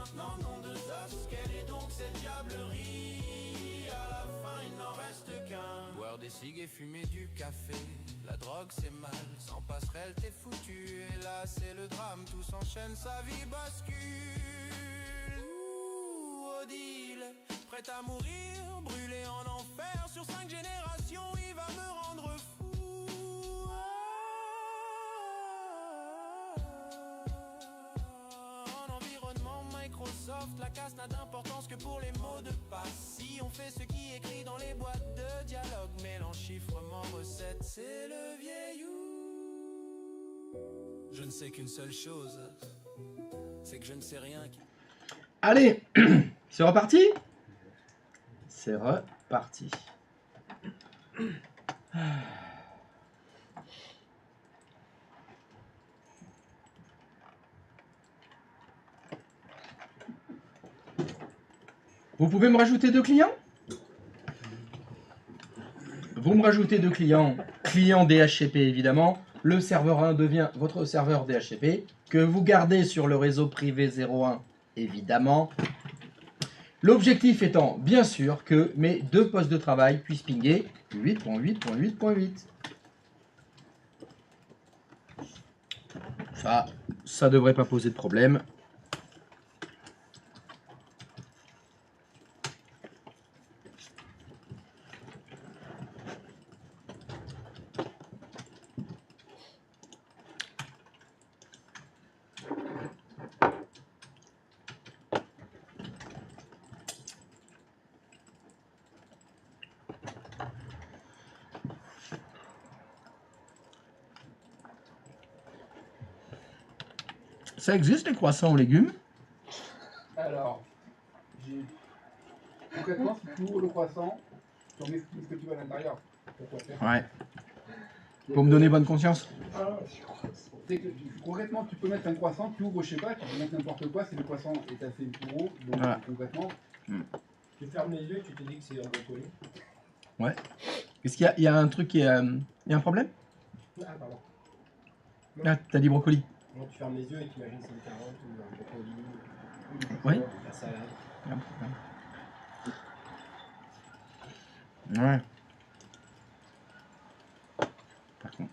maintenant, nom de Zeus, quelle est donc cette diablerie? À la fin, il n'en reste qu'un. Boire des cigues et fumer du café. La drogue c'est mal, sans passerelle t'es foutu. Et là c'est le drame, tout s'enchaîne, sa vie bascule. Ouh, Odile, prête à mourir, brûlé en enfer. Sur 5 générations, il va me rendre fou. En environnement Microsoft, la casse n'a d'importance que pour les mots de passe. Si on fait ce qui est écrit dans les boîtes de dialogue, mélange chiffrement recette, c'est le vieillou. Je ne sais qu'une seule chose, c'est que je ne sais rien. Allez, c'est reparti? C'est reparti. Vous pouvez me rajouter 2 clients? Vous me rajoutez 2 clients, client DHCP évidemment. Le serveur 1 devient votre serveur DHCP, que vous gardez sur le réseau privé 01 évidemment. L'objectif étant bien sûr que mes 2 postes de travail puissent pinguer 8.8.8.8. Ça devrait pas poser de problème. Ça existe les croissants aux légumes? Alors, concrètement, si tu ouvres le croissant, tu mets ce que tu veux à l'intérieur. Pourquoi faire? Ouais. Pour me donner bonne conscience. Concrètement, tu peux mettre un croissant, tu ouvres, je sais pas, tu peux mettre n'importe quoi, si le croissant est assez gros, donc voilà. Concrètement. Tu fermes les yeux et tu te dis que c'est un brocoli. Ouais. Est-ce qu'il y a un truc qui est. Il y a un problème? Ah, pardon. Ah, t'as dit brocoli. Non, tu fermes les yeux et tu imagines que c'est une carotte ou un brocoli. Oui. La salade. Il y a un problème. Ouais. Par contre.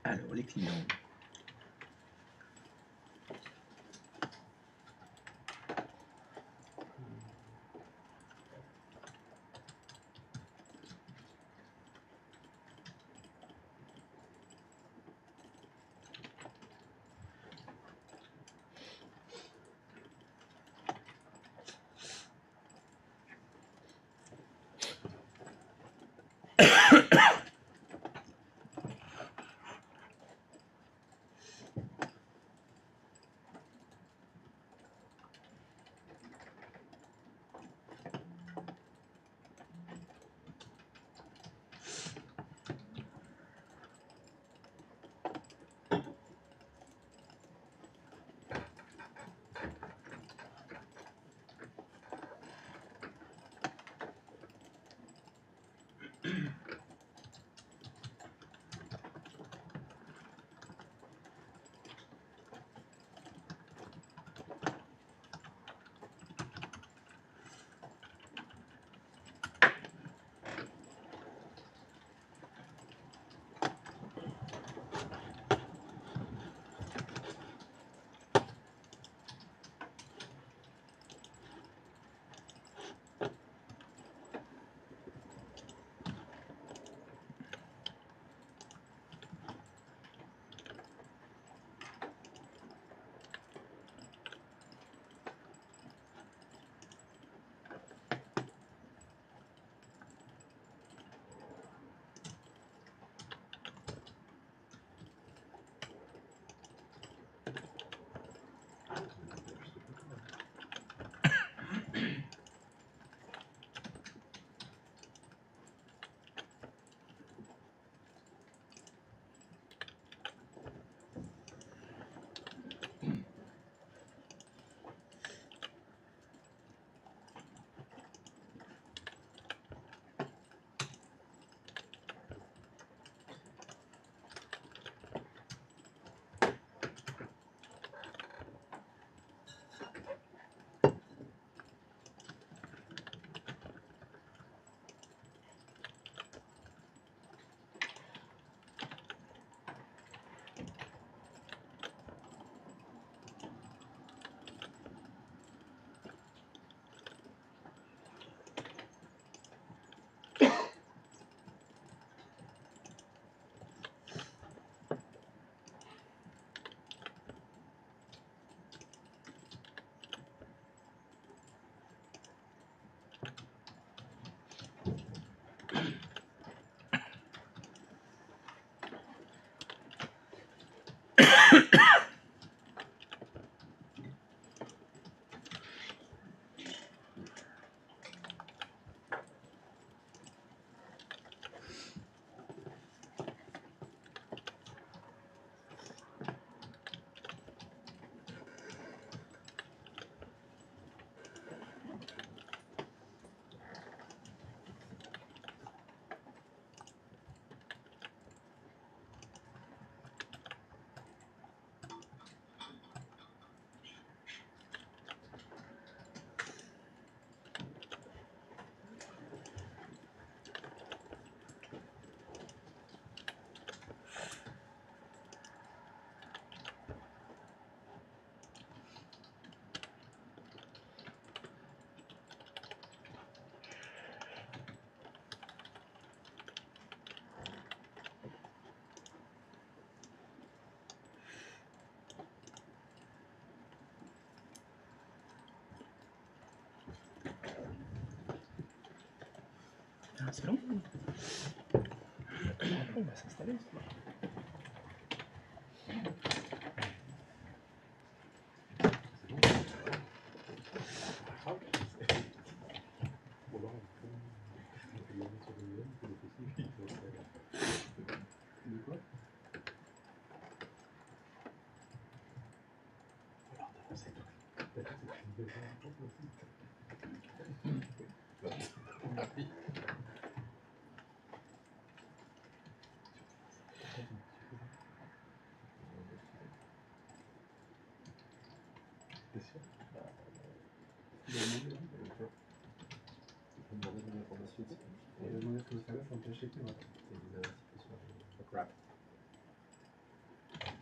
Alors, les clients. C'est long. On va s'installer. De quoi?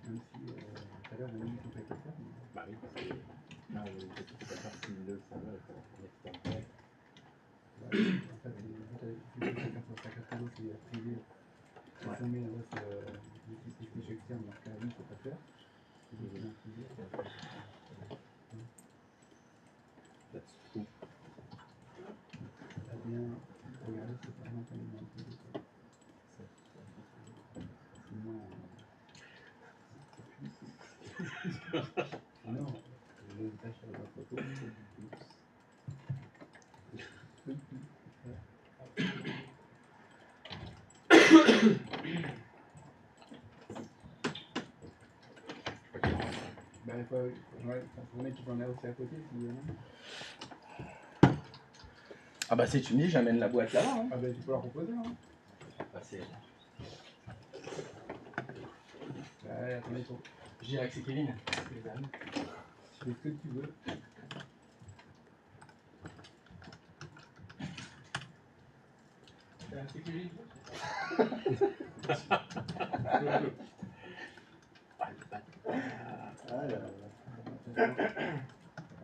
Même si tout à l'heure on a mis tout avec ça. Bah oui, parce que là, on est peut-être pas faire si le serveur est en externe. En fait, c'est privé. Si on met des fichiers externes, dans ce cas-là, il ne faut pas faire. T'as bien regardé, c'est pas vraiment pas une bonne idée, quoi. Sinon, non, je vais tâcher la photo. Bah, il faut mettre qui en a aussi à côté, si Ah bah si tu me dis, j'amène la boîte là-bas. Hein. ah bah tu peux leur proposer, hein. Passer. Ouais, attendez, il faut. Je dirais que c'est Kevin. Tu fais ce que tu veux. C'est Kevin. Ah là là.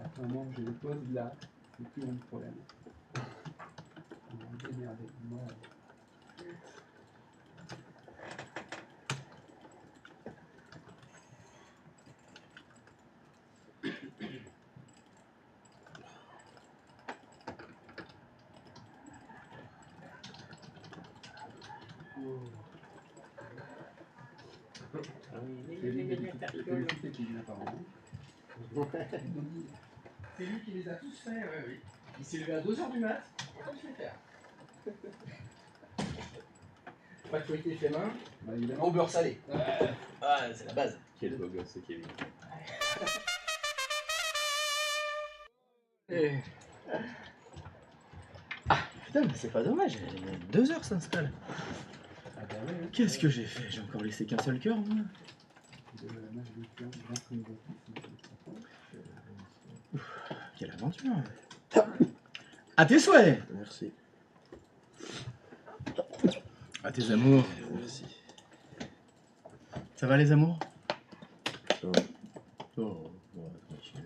À ce moment où j'ai les pauses là, c'est plus mon problème. On va me démerder. Moi, c'est lui qui est apparemment. C'est lui qui les a tous faits, ouais, oui. Il s'est levé à 2h du mat, il a tous les faire. Pas de feuilleté fait main, Bah évidemment. au beurre salé. Ah, c'est la base. Quel beau gosse, ce Kevin. Ah, putain, mais c'est pas dommage, 2 heures s'installe. Ah bah ouais, ouais. Qu'est-ce que j'ai fait? J'ai encore laissé qu'un seul cœur, moi. Moi je le tiens, j'entre une boîte ici. Quelle aventure. À tes souhaits. Merci. À tes amours. Merci. Ça va les amours? Ça va. Oh, ouais, tranquille.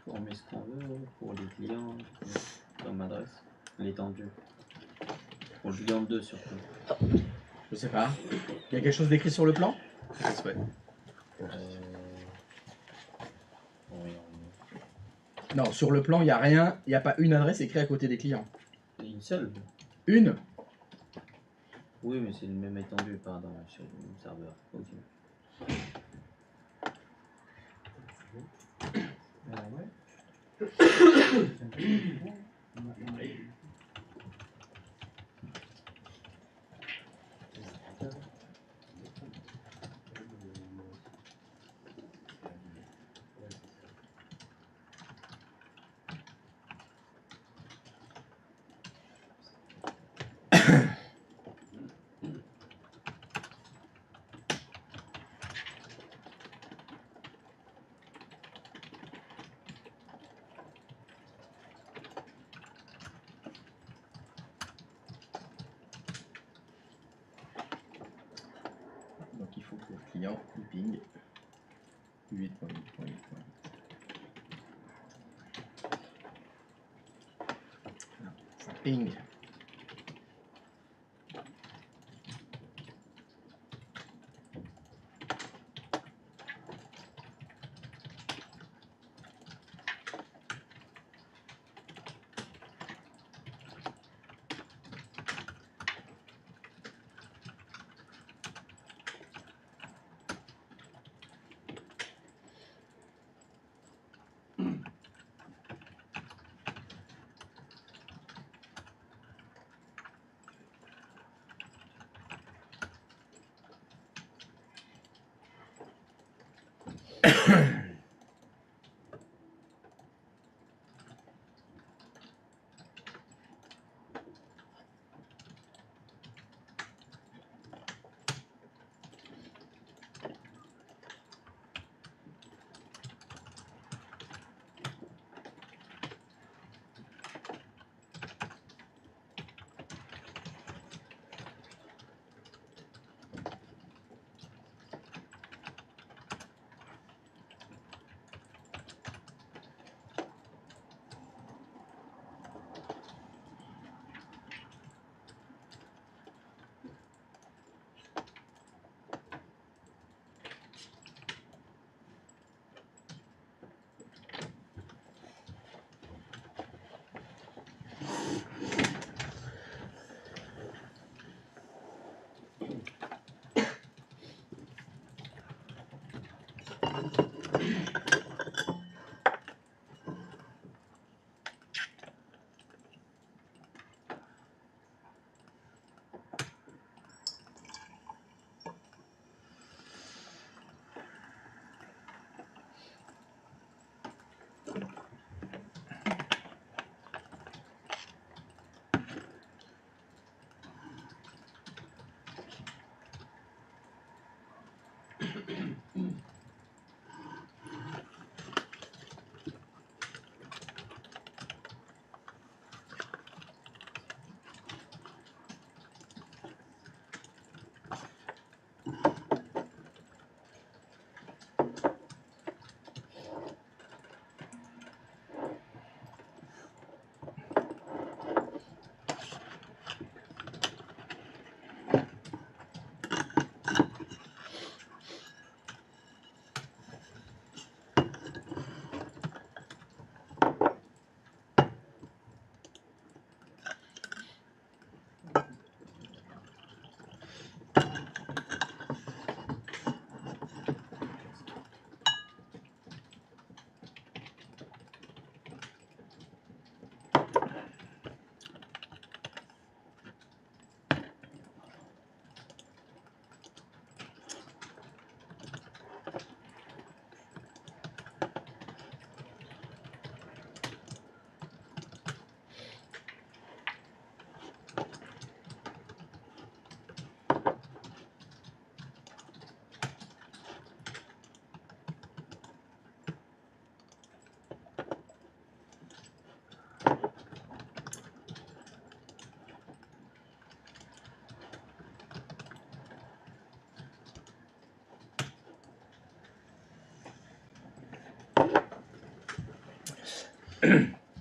On met ce qu'on veut pour les clients, comme adresse, l'étendue. Pour le client 2 surtout. Je sais pas. Il y a quelque chose d'écrit sur le plan? À tes souhaits. Oui, Non, sur le plan, il n'y a rien. Il n'y a pas une adresse écrite à côté des clients. une seule. Une? Oui, mais c'est le même étendue, pardon, chez le serveur. Ok. Ah ouais. Donc il faut que le client il ping 8.8.8. Ça ping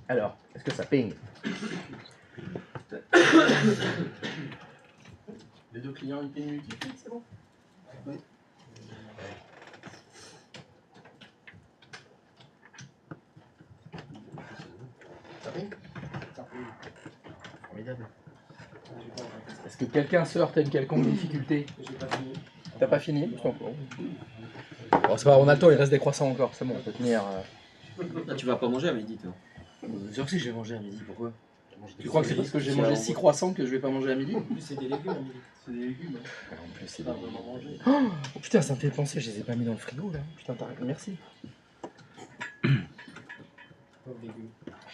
Alors, est-ce que ça ping? Les deux clients ils pingent multiple, c'est bon? Oui. Ça ping? Ça fait. Formidable. J'ai pas encore testé. Est-ce que quelqu'un se heurte à une quelconque difficulté? J'ai pas fini. T'as pas fini? Bon, c'est pas grave, on a le temps, il reste des croissants encore, c'est bon, on peut tenir. Ah, tu vas pas manger à midi, toi. Bien sûr que si je vais manger à midi, pourquoi? Manger Tu des crois que c'est céréales, parce que j'ai c'est mangé à 6 l'envoi. croissants que je vais pas manger à midi? En plus, c'est des légumes à midi. C'est des légumes. En plus, c'est Pas vraiment manger. Oh putain, ça me fait penser, je les ai pas mis dans le frigo là. Putain, merci. Pauvres légumes.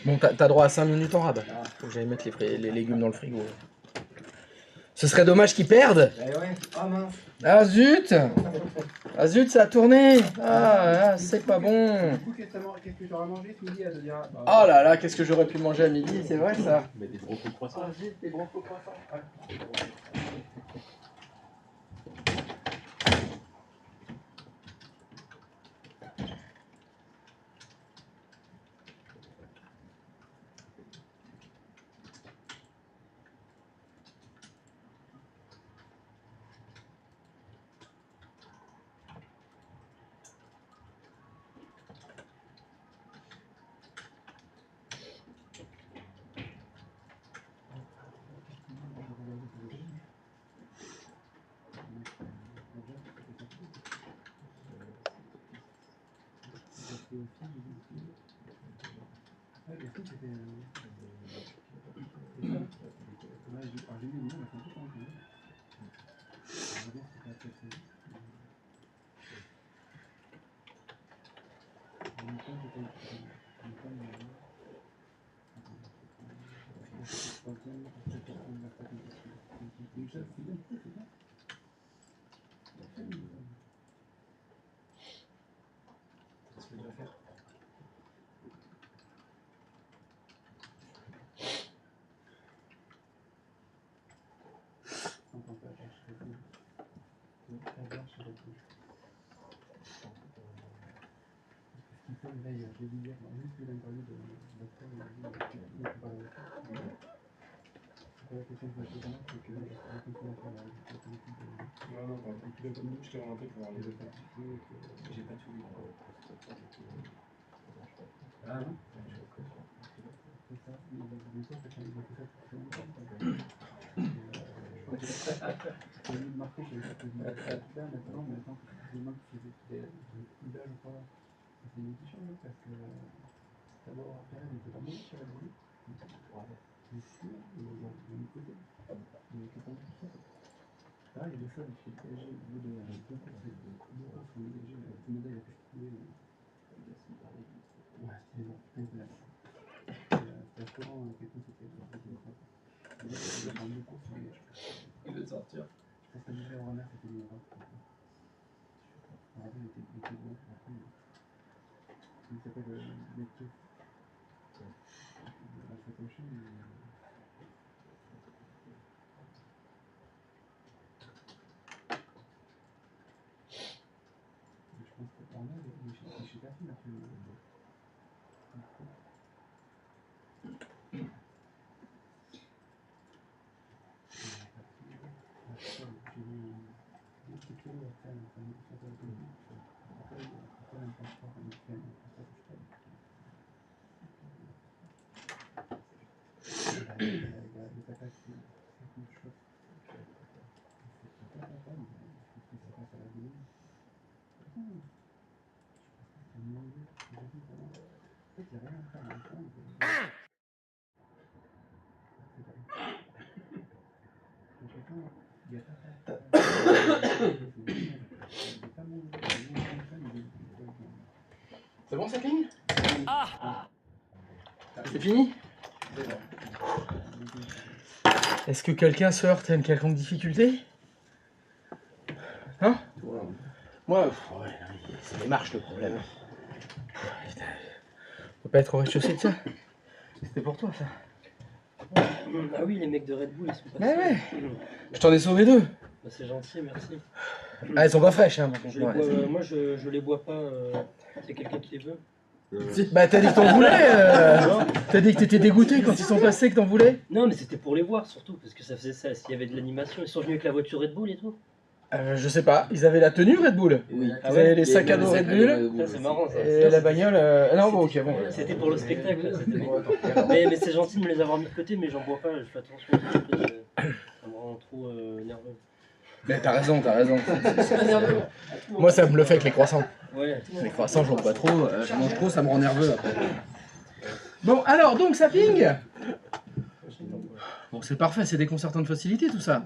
Bon, t'as droit à 5 minutes en rab. Ah. Faut que j'aille mettre les légumes dans le frigo. Ce serait dommage qu'ils perdent. Eh ouais. Ah mince. Ah zut! Ah zut, ça a tourné! Ah, c'est pas bon! Du coup, qu'est-ce que tu auras mangé ce midi? Elle te dira. Oh là là, qu'est-ce que j'aurais pu manger à midi, c'est vrai ça! Mais des gros coups de croissant. Ah, zut, des gros croissants. Ouais. Ouais, les filles, c'était. C'est ça. Ouais, j'ai vu, moi, c'est un peu tendu. On va voir si ça peut être. ça, c'est bien, c'est bien. Qu'est-ce que tu vas faire? On peut pas acheter tout. Il fait une veille, j'ai vu hier, juste vu l'interview de docteur, il a dit qu'il ne faut pas la question que je me pose vraiment, c'est que je continue à faire la politique de... Non, non, pas plus de comme nous, je t'ai remonté pour aller de faire. J'ai pas tout lu. Ah non? C'est ça, mais bien sûr, quand il a fait ça pour très longtemps. Je crois que c'est lui de marquer, j'ai fait que je me suis là maintenant, mais maintenant que c'est moi qui faisais des là, je crois, c'est une question, parce que d'abord, après, elle était pas bonne sur la vie. Mais si, il y a un côté. Mais que pour tout ça. Là, il y a des fois, il fait PSG, au bout de deux courses, où il y a le médaille a pu trouver. Ouais, c'était bon, c'était là. C'était assurant, quelqu'un c'était le deuxième fois. Mais là, il y a deux courses, mais Il veut sortir. je pense que déjà, Renard, c'était mieux. Renard, il était bon. Après, il s'appelle Lecto. La fois prochaine, je pense que Renard, il est chez personne actuellement. C'est bon, c'est fini? C'est fini? Est-ce que quelqu'un se heurte à une quelconque difficulté? Hein? Moi, ouais, c'est les marches le problème. Putain, on peut pas être au rez-de-chaussée de ça. C'était pour toi ça. Ah oui, les mecs de Red Bull, ils sont pas Mais ouais, je t'en ai sauvé deux. Bah, c'est gentil, merci. Ah, elles sont pas fraîches, hein. Par contre, Je les ouais, bois, moi, je les bois pas. C'est quelqu'un qui les veut. Bah, t'as dit que t'en voulais. T'as dit que t'étais dégoûté quand ils sont passés, que t'en voulais. Non, mais c'était pour les voir surtout, parce que ça faisait ça. S'il y avait de l'animation, ils sont venus avec la voiture Red Bull et tout. Je sais pas, ils avaient la tenue Red Bull. Oui. Ils avaient les sacs à dos Red Bull. Ça, c'est marrant ça. Et la bagnole. Non, bon, ok, bon. C'était pour le spectacle. Mais c'est gentil de me les avoir mis de côté, mais j'en bois pas, je fais attention. Ça me rend trop nerveux. Mais t'as raison, t'as raison. Moi, ça me le fait avec les croissants. Ouais. Les croissants, j'en bois trop, j'en mange trop, ça me rend nerveux après. Bon, alors, donc, ça ping. Bon, c'est parfait, c'est déconcertant de facilité tout ça.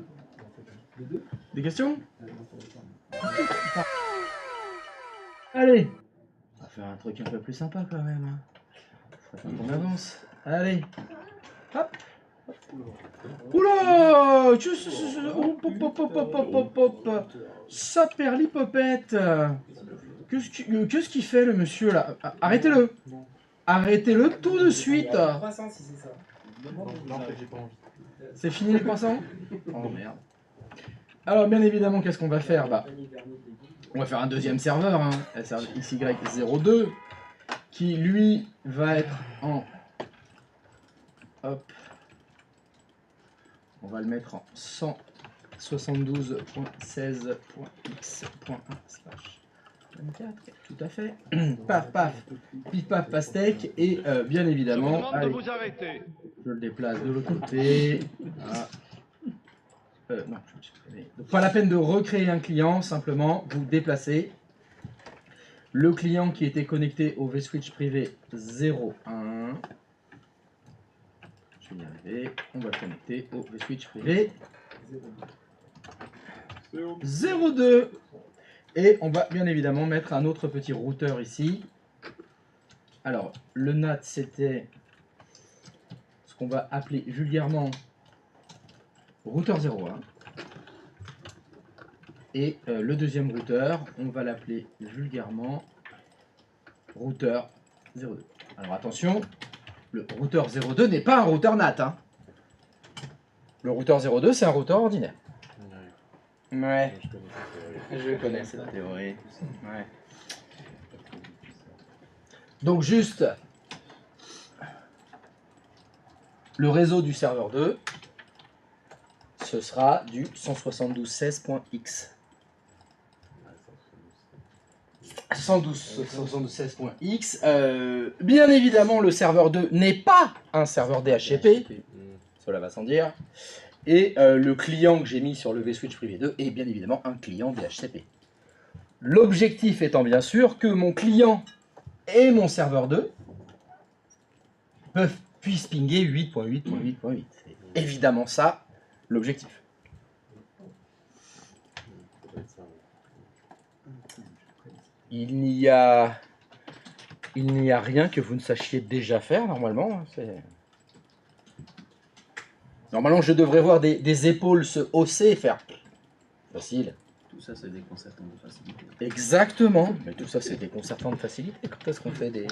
Des questions? Allez. On va faire un truc un peu plus sympa quand même. Hein. Faut pas qu'on avance. Allez. Hop. Oula! Hop. Saperlipopette. Qu'est-ce qu'il fait le monsieur là? Arrêtez-le. Arrêtez-le tout de suite. Croissant si c'est ça. Non, en fait, j'ai pas envie. C'est fini les croissants? Oh merde. Alors bien évidemment, qu'est-ce qu'on va faire? Bah, on va faire un deuxième serveur, hein, XY02, qui lui va être en... Hop. On va le mettre en 172.16.x.1/24, tout à fait. Paf, paf, pif, paf, pastèque, et bien évidemment... Allez, je le déplace de l'autre côté. Voilà. Non, donc, pas la peine de recréer un client, simplement vous déplacez le client qui était connecté au vSwitch privé 01. Je vais y arriver, on va le connecter au vSwitch privé 02. Et on va bien évidemment mettre un autre petit routeur ici. Alors, le NAT, c'était ce qu'on va appeler vulgairement routeur 01. Et le deuxième routeur, on va l'appeler vulgairement routeur 02. Alors attention, le routeur 02 n'est pas un routeur NAT. Hein. Le routeur 02, c'est un routeur ordinaire. Ouais, je connais cette théorie. Ouais. Donc juste, le réseau du serveur 2, ce sera du 172.16.x. 172.16.x. Bien évidemment, le serveur 2 n'est pas un serveur DHCP, cela va sans dire. Et le client que j'ai mis sur le vSwitch privé 2 est bien évidemment un client DHCP. L'objectif étant bien sûr que mon client et mon serveur 2 puissent pinguer 8.8.8.8. C'est évidemment ça l'objectif. Il n'y a rien que vous ne sachiez déjà faire normalement. Normalement, je devrais voir des épaules se hausser et faire facile. Tout ça, c'est déconcertant de facilité. Exactement. Mais tout ça, c'est déconcertant de facilité. Quand est-ce qu'on fait des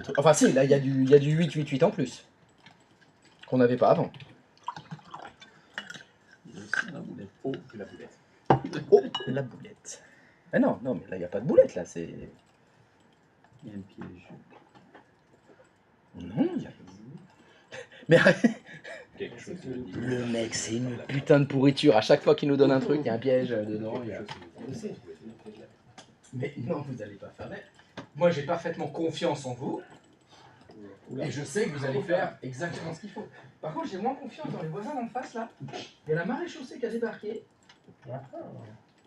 trucs... Enfin, si, là, il y a du 8.8.8 en plus. Qu'on n'avait pas avant. Il y a aussi la boulette. Oh, la boulette. Oh, la boulette. Ah non, mais là, il n'y a pas de boulette, là. C'est... Il y a un piège. Non, il y a... Mais Quelque chose de dit. le mec, c'est une putain de pourriture. À chaque fois qu'il nous donne un truc, il y a un piège dedans. Il y a... Mais non, vous n'allez pas faire. Moi, j'ai parfaitement confiance en vous. Et je sais que vous allez faire exactement ce qu'il faut. Par contre, j'ai moins confiance dans les voisins d'en face, là. Il y a la marée chaussée qui a débarqué.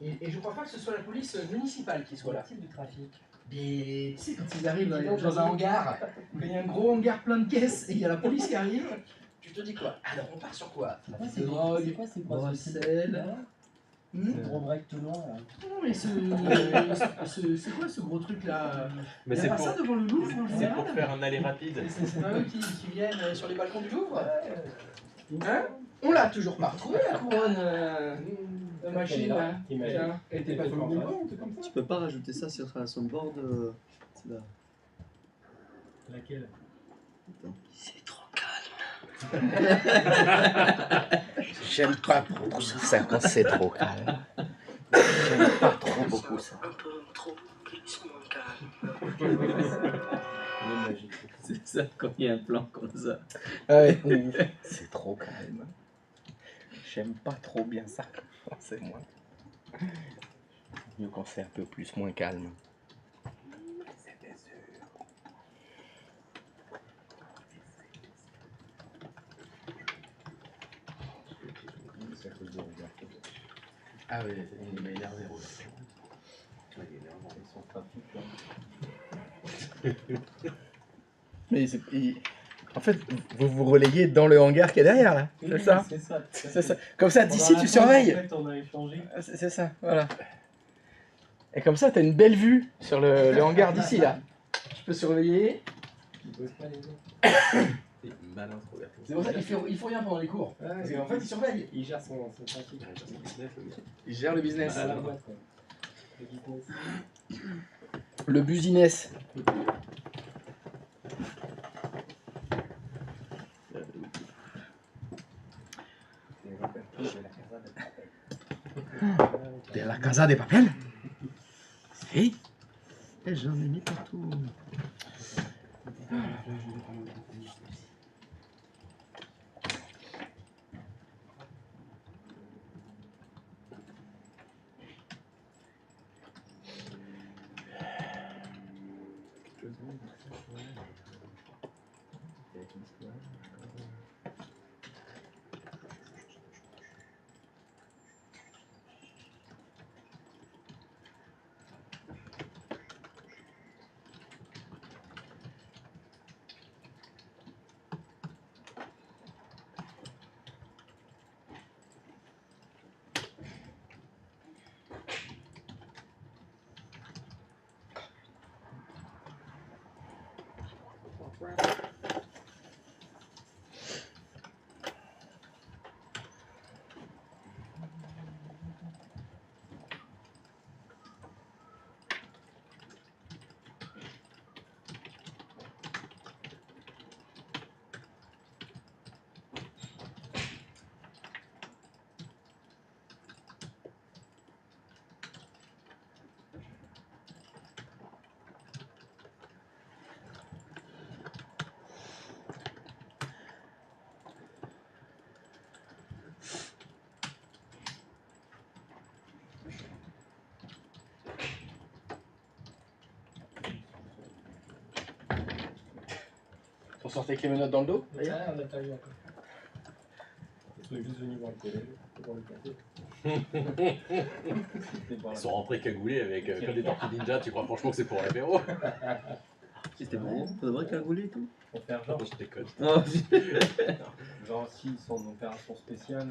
Et je crois pas que ce soit la police municipale qui soit là. type de trafic. Et tu sais, quand ils arrivent dans un hangar, quand il y a un gros hangar plein de caisses et il y a la police qui arrive, tu te dis quoi? Alors, on part sur quoi? C'est Drogue, quoi ces Bruxelles. gros break tout long là. Non, mais c'est quoi ce gros truc là? Mais Il y a c'est pas pour, ça devant le Louvre en c'est général? pour faire un aller rapide. C'est pas eux qui viennent sur les balcons du Louvre? Hein? On l'a toujours pas retrouvé la couronne de machine là. Tiens. Elle était pas sur le boulevard ou tout comme ça? Tu peux pas rajouter ça sur un soundboard c'est là. Laquelle? C'est trop calme. J'aime pas beaucoup ça quand c'est trop calme. J'aime pas trop beaucoup ça. Un peu trop plus moins calme. C'est ça, quand il y a un plan comme ça. Ouais. C'est trop calme. J'aime pas trop bien ça quand c'est moins. Mieux quand c'est un peu plus moins calme. Ah oui, il m'a énervé. Mais en fait, vous vous relayez dans le hangar qui est derrière là, c'est ça? C'est ça. Comme ça, d'ici tu surveilles. En fait, on a échangé. C'est ça, voilà. Et comme ça, t'as une belle vue sur le hangar d'ici là. Tu peux surveiller. C'est malin ce Roberto. C'est pour ça qu'il faut rien pendant les cours. Parce qu'en fait, il surveille. Il gère son trafic. Il gère le business. À la boîte, quoi. Le business. Le business. De la Casa de Papel? Si. Et j'en ai mis partout. On sortait avec les menottes dans le dos. Ah, on a pas eu encore. Ils sont juste venus voir le collège, pour le café. Ils sont rentrés cagoulés avec que des tortues ninja, tu crois franchement que c'est pour l'apéro? C'était bon, ça devrait cagoulé et tout. Pour faire genre, Je déconne. Non, genre s'ils sont en opération spéciale.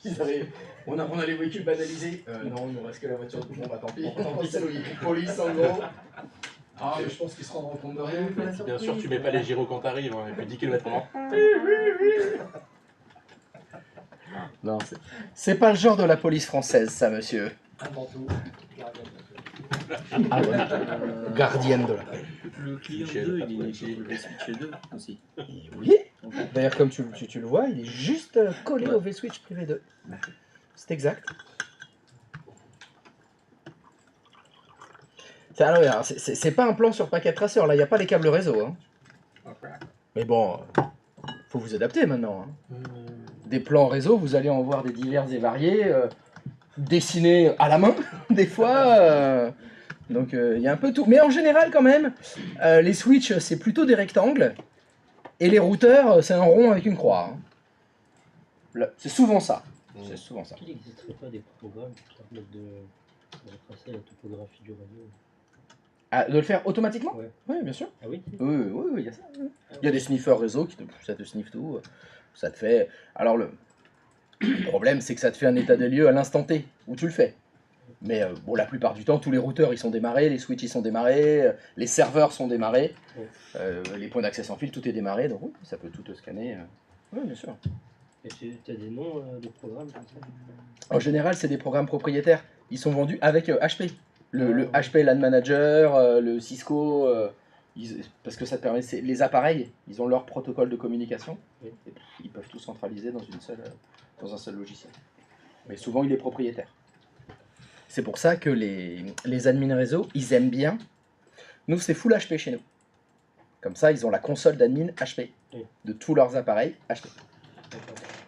Ils avaient... on a les véhicules banalisés. Non, il nous reste que la voiture. Bon, bah tant pis. C'est le police en gros. Ah, mais je pense qu'ils se rendront compte de rien. Bien sûr, tu mets pas les gyros quand t'arrives, hein, et puis 10 km en Non, c'est pas le genre de la police française, ça, monsieur. Avant tout, Ah ouais. Gardienne de la. Le client Michel, 2, pas il de est sur le switch 2 aussi. Oui. D'ailleurs, comme tu le vois, il est juste collé au V-Switch privé 2. C'est exact. Alors, c'est pas un plan sur paquet traceur, là, il n'y a pas les câbles réseau. Hein. Mais bon, faut vous adapter maintenant. Hein. Des plans réseau, vous allez en voir des divers et variés, dessinés à la main, des fois. Donc, il y a un peu tout. Mais en général, quand même, les switches, c'est plutôt des rectangles. Et les routeurs, c'est un rond avec une croix. Hein. C'est souvent ça. C'est souvent ça. Il n'existerait pas des programmes qui permettent de retracer la topographie du radio? Ah, de le faire automatiquement? Ouais. Oui, bien sûr. Ah oui? Oui, il y a ça. Il y a des sniffers réseau qui ça te sniffe tout. Ça te fait. Alors, le problème, c'est que ça te fait un état des lieux à l'instant T où tu le fais. Mais bon, la plupart du temps, tous les routeurs ils sont démarrés, les switches ils sont démarrés, les serveurs sont démarrés, les points d'accès sans fil, tout est démarré. Donc, oui, ça peut tout te scanner. Oui, bien sûr. Et tu as des noms de programmes comme ça? En général, c'est des programmes propriétaires. Ils sont vendus avec HP. Le HP LAN Manager, le Cisco, parce que ça te permet. Les appareils, ils ont leur protocole de communication. Et ils peuvent tout centraliser dans un seul logiciel. Mais souvent, il est propriétaire. C'est pour ça que les admins réseau, ils aiment bien. Nous, c'est full HP chez nous. Comme ça, ils ont la console d'admin HP de tous leurs appareils HP.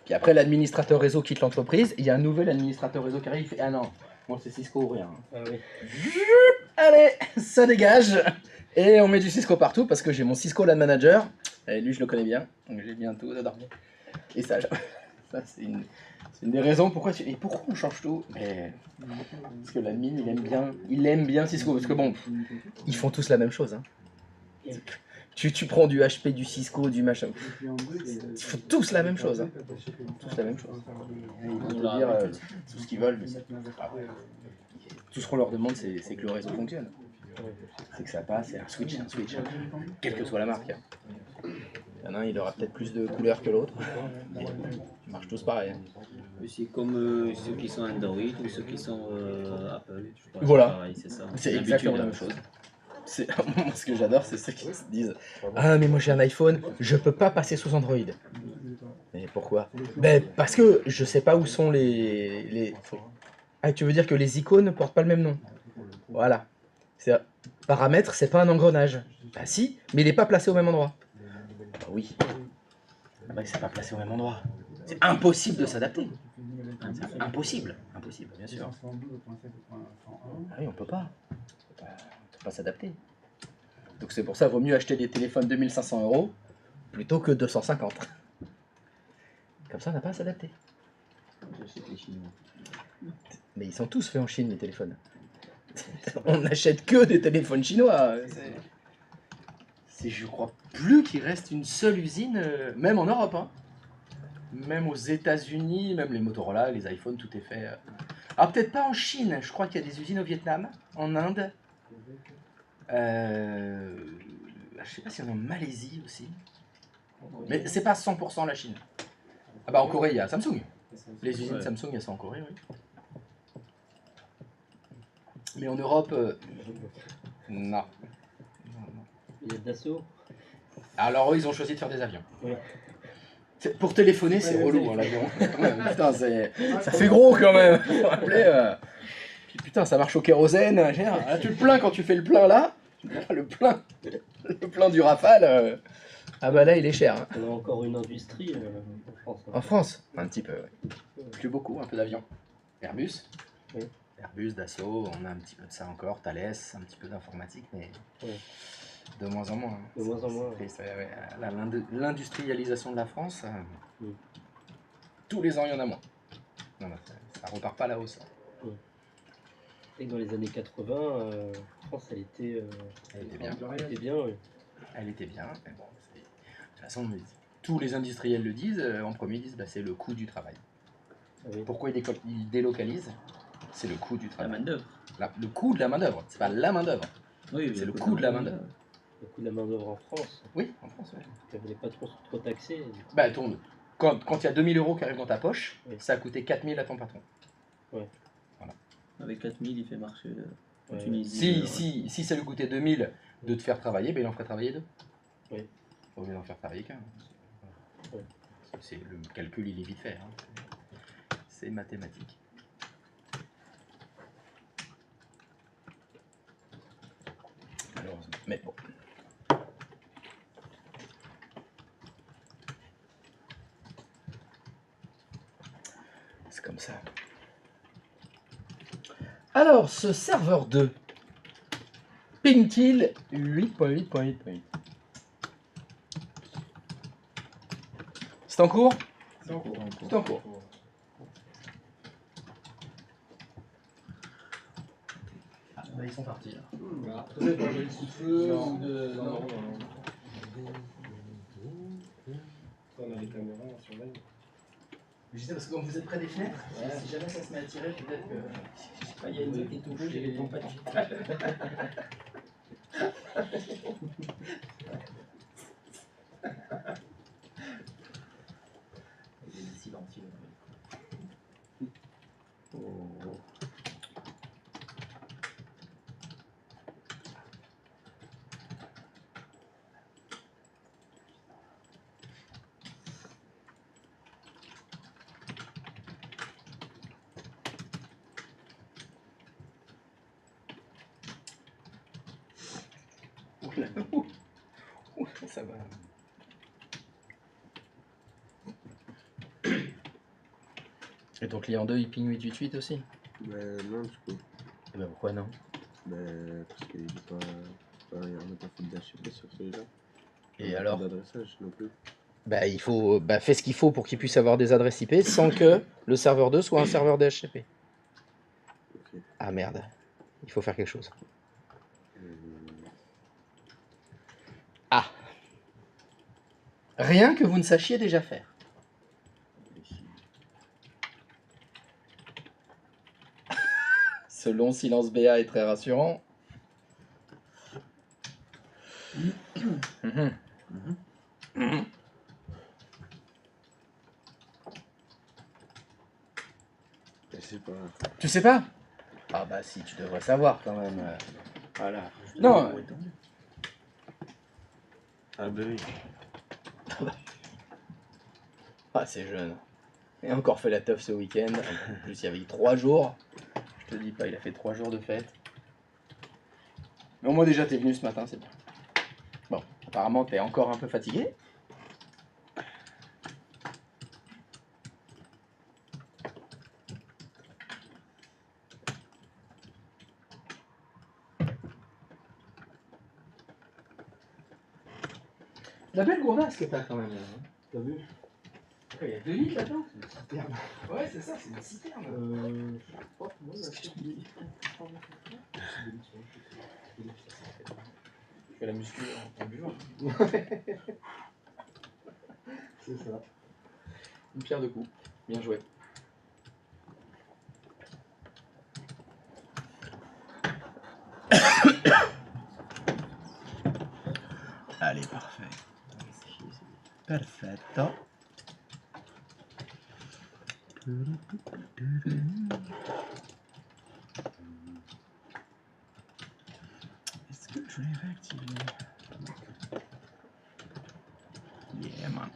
Puis après, l'administrateur réseau quitte l'entreprise. Il y a un nouvel administrateur réseau qui arrive. Il fait ah non, moi c'est Cisco ou rien. Ah oui. Allez, ça dégage. Et on met du Cisco partout parce que j'ai mon Cisco LAN Manager. Et lui, je le connais bien. Donc j'ai bien tout dedans. Et ça c'est une des raisons pourquoi on change tout. Mais parce que l'admin, il aime bien Cisco. Parce que bon, ils font tous la même chose. Hein. Tu prends du HP, du Cisco, du machin. Ils font tous la même chose. Hein. Tous la même chose. Ils vont te dire tout ce qu'ils veulent, mais tout ce qu'on leur demande, c'est que le réseau fonctionne. C'est que ça passe, c'est un switch, quelle que soit la marque. Il y en a un, il aura peut-être plus de couleurs que l'autre. Ils marchent tous pareil. Hein. C'est comme ceux qui sont Android ou ceux qui sont Apple. Je crois, Voilà. pareil, c'est ça. C'est L'habitude, exactement la hein. même chose. Moi, ce que j'adore, c'est ceux qui se disent ah, mais moi j'ai un iPhone, je peux pas passer sous Android. Mais pourquoi? Ben, parce que je sais pas où sont les. Ah, tu veux dire que les icônes ne portent pas le même nom? Voilà. Paramètres, c'est pas un engrenage. Bah si, mais il n'est pas placé au même endroit. Bah oui. Bah, c'est pas placé au même endroit. C'est impossible de s'adapter. Impossible, bien sûr. Ah oui, on peut pas. On peut pas s'adapter. Donc c'est pour ça, vaut mieux acheter des téléphones 2500 € plutôt que 250. Comme ça, on n'a pas à s'adapter. J'achète les Chinois. Mais ils sont tous faits en Chine, les téléphones. On n'achète que des téléphones chinois. Je crois plus qu'il reste une seule usine, même en Europe. Hein. Même aux États-Unis, même les Motorola, les iPhones, tout est fait. Ah, peut-être pas en Chine. Je crois qu'il y a des usines au Vietnam, en Inde. Je sais pas s'il y en a en Malaisie aussi. Mais c'est pas 100% la Chine. Ah bah en Corée, il y a Samsung. Les usines Samsung, elles sont en Corée, oui. Mais en Europe, non. Il y a Dassault. Alors eux, ils ont choisi de faire des avions. Ouais. Pour téléphoner, c'est relou, hein, l'avion. Putain, ça fait gros quand même. Faut rappeler, Puis putain, ça marche au kérosène. Là, tu te plains quand tu fais le plein là. Le plein du Rafale. Ah bah là, il est cher. Hein. On a encore une industrie en France. Hein. En France, un petit peu. Ouais. Plus beaucoup, un peu d'avions. Airbus. Oui. Airbus, Dassault, on a un petit peu de ça encore. Thales, un petit peu d'informatique, mais. Ouais. De moins en moins. Hein. De moins en moins. C'est triste, ouais. L'industrialisation de la France, Mm. tous les ans il y en a moins. Non, ça repart pas à la hausse. Hein. Et dans les années 80, la France, elle était bien. elle était bien, oui. Elle était bien. Mais bon, de toute façon, tous les industriels le disent. En premier, ils disent c'est le coût du travail. Ah oui. Pourquoi ils délocalisent? C'est le coût du La travail. main-d'œuvre. Le coût de la main-d'œuvre. C'est pas la main-d'œuvre. Oui, C'est le coût de la main-d'œuvre. Le coût de la main-d'œuvre en France, Oui, en France, ouais. elle voulait pas trop taxer. Bah, quand il y a 2000 € qui arrivent dans ta poche, Oui. ça a coûté 4000 à ton patron. Avec 4000, il fait marcher en Ouais. Tunisie. Si ça lui coûtait 2000 de te faire travailler, ben il en ferait travailler deux. Oui. Au lieu d'en faire travailler qu'un. Oui. C'est le calcul, il est vite fait. Hein. C'est mathématique. Malheureusement. Mais bon. C'est comme ça. Alors, ce serveur 2, ping-il 8.8.8.8. C'est en cours? C'est en cours. C'est en cours. Ah, bah, ils sont partis là. Voilà. Attendez, pas de coup de feu ou de. Non. On a les caméras, on surveille. Je disais parce que quand vous êtes près des fenêtres, si jamais ça se met à tirer, peut-être que. Je sais pas, il y a une zone qui est tout rouge et les lampes pas Il est silencieux. Oh. Ça va. Et ton client 2, il ping 888 aussi? Non, du coup. Et ben pourquoi non? Parce qu'il est pas. On n'a pas fait d'HP sur celui-là. Et On a alors? pas d'adressage non plus. Bah il faut fais ce qu'il faut pour qu'il puisse avoir des adresses IP sans que le serveur 2 soit un serveur DHCP. Ok. Ah merde, il faut faire quelque chose. Ah. Rien que vous ne sachiez déjà faire. Ce long silence BA est très rassurant. Mhm. Mhm. Je sais pas. Tu sais pas? Ah bah si, tu devrais savoir quand même. Voilà. Je Non. l'ai étendu. Ah bah oui. Ah c'est jeune. Il a encore fait la teuf ce week-end. En plus il y avait eu 3 jours. Je te dis pas, il a fait 3 jours de fête. Mais au moins déjà t'es venu ce matin, c'est bien. Bon, apparemment t'es encore un peu fatigué. La belle gourdasse que t'as quand même là. Hein. T'as vu? Il y a 2 litres là-dedans. C'est une citerne. Ouais, c'est ça, c'est une citerne. Je fais la muscu en buvant. C'est ça. Une pierre de coups. Bien joué. Allez, parfait. Perfetto. Est-ce que je l'ai réactivé? Yeah, man.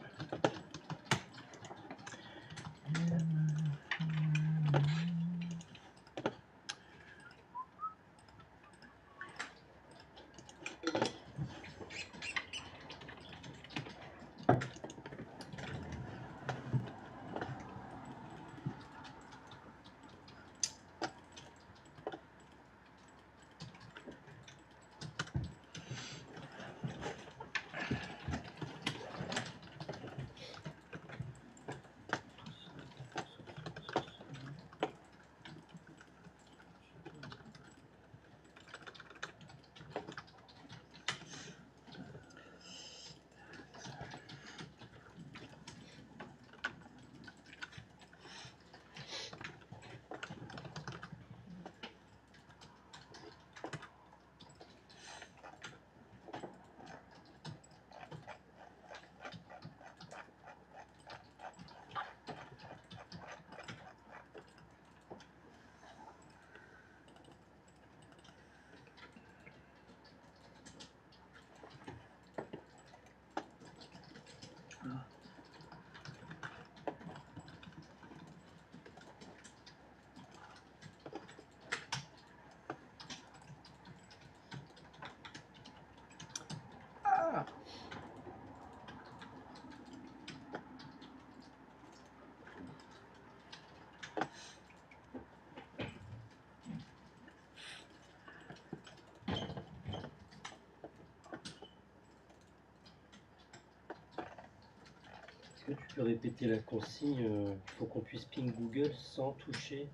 Est-ce que tu peux répéter la consigne Il faut qu'on puisse ping Google sans toucher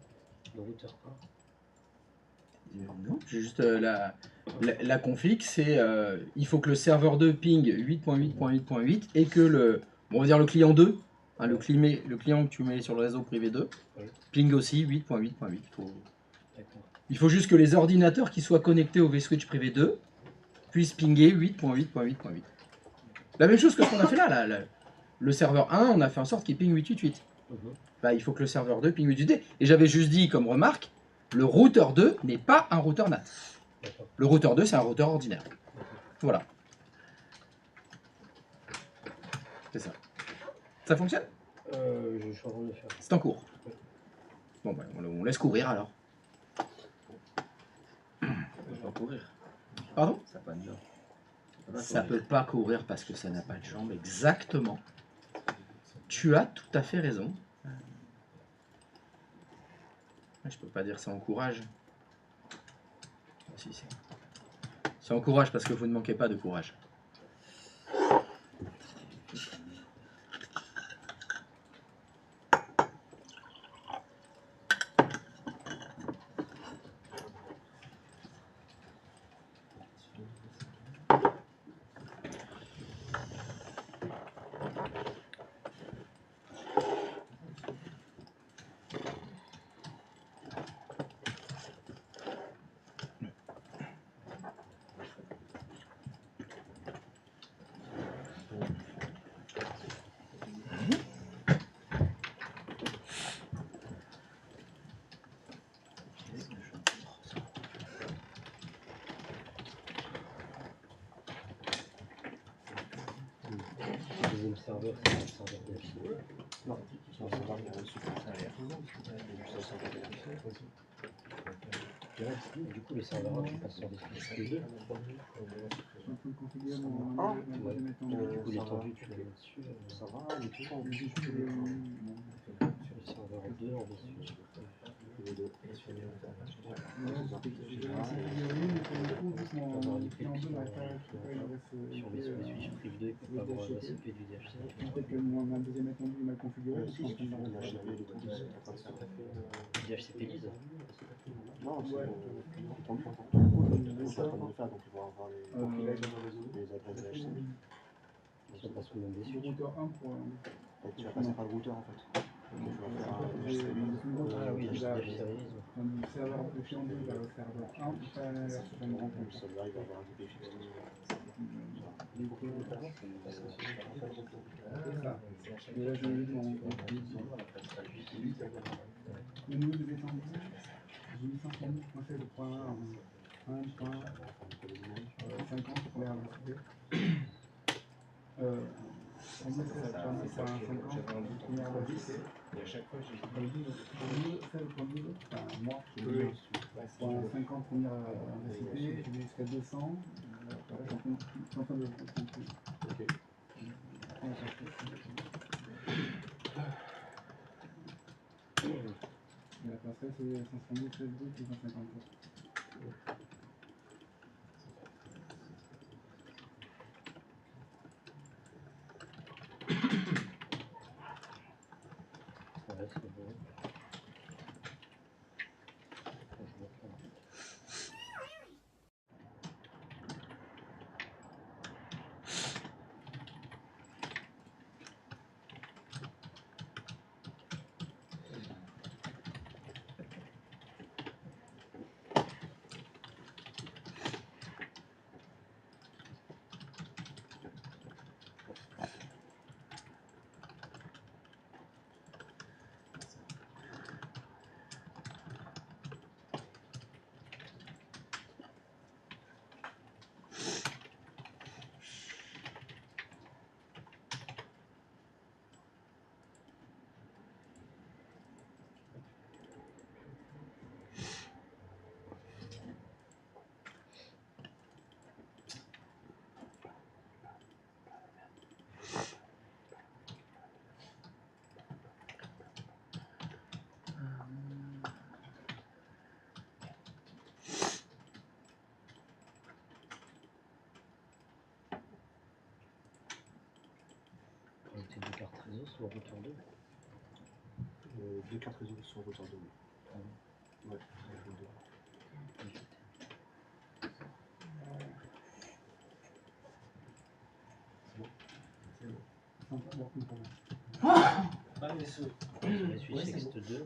le routeur 1. Non, j'ai juste la config, c'est il faut que le serveur 2 ping 8.8.8.8 et que on va dire le client 2, hein, le client que tu mets sur le réseau privé 2, Ouais. ping aussi 8.8.8. D'accord. Il faut juste que les ordinateurs qui soient connectés au vSwitch privé 2 puissent pinguer 8.8.8.8. La même chose que ce qu'on a fait là. Le serveur 1, on a fait en sorte qu'il ping 8.8.8. Bah, il faut que le serveur 2 ping 8.8.8. Et j'avais juste dit comme remarque, le routeur 2 n'est pas un routeur NAT. D'accord. Le routeur 2, c'est un routeur ordinaire. Voilà. C'est ça. Ça fonctionne? Je suis en train de le faire. C'est en cours. Bon, bah, on laisse courir alors. Ça peut courir. Pardon? Ça n'a pas de genre. Ça peut pas courir parce que ça n'a pas de jambes. Exactement. Tu as tout à fait raison. Je peux pas dire ça encourage. Si, si. Ça encourage parce que vous ne manquez pas de courage. Le deuxième serveur, c'est le serveur DHCP. Non, on va voir le support derrière. Et du coup, le serveur 1, tu passes sur des switches 2. Je suis en train de configurer mon Ah, deuxième Du étendue. coup, l'étendue, tu la mets dessus. Ça va, il est tout en J'ai juste le- Sur le serveur 2, on va switch. les deux. Ouais, j'ai configuré, mais pour le coup, vu que mon client 2 n'arrive pas à récupérer l'adresse Sur les switches priv 2, il faut pas avoir l'adresse IP du DHCP. peut-être que ma deuxième étendue est mal configurée. Je suis en train de Il a faire- achevé les trucs qui sont en train de se faire. DHCP lise. Non, c'est Ouais. ton point. On est en train de le faire, donc il va avoir les adresses de HCP. Ils sont pas sous le même des Le switches. routeur 1 pour. Et tu vas passer par le routeur en fait. Donc il va faire un J'ai Ah oui, il va DHCP lise. du serveur de client 2 vers le serveur 1 pour faire la version de Donc rencontre. celui-là il va avoir un IP fixe. C'est ça. Et là, je lis mon. Le niveau des étendues, j'ai mis 500 000 points le point 1.50 pour les RDCP. En fait, c'est un 50 première RDCP. Et à chaque fois, j'ai Moi, pour un 50 première RDCP, je vais jusqu'à 200. Là, je suis en train de. Et la passerelle, c'est 500 000, 13 2, 250. Ouais, c'est bon. Franchement, Sur le routeur 2. 2 cartes réseau sur routeur 2. Ouais, La Switch Next 2.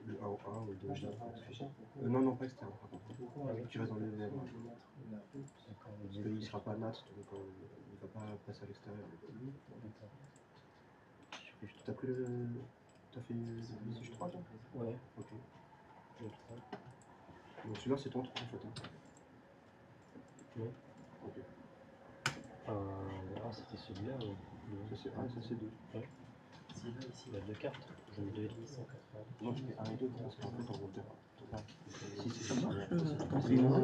le 1 au 1 ou le 2 non, pas externe, par contre. Qui reste dans le lèvres. Parce qu'il ne sera pas nat, donc il ne va pas passer à l'extérieur. T'as pris le. T'as fait le Switch 3 toi? Ouais. Ok. Donc celui-là c'est ton 3 en fait. Hein. Ouais. Ok. Ah, c'était celui-là. Ça c'est 1 et ça c'est 2. Ouais. Si, là, ici, il y a 2 cartes. J'en ai 2 et demi, 180. Non, je mets 1 et 2 parce qu'en fait on va faire. Si c'est Ça ça. marche ton suivant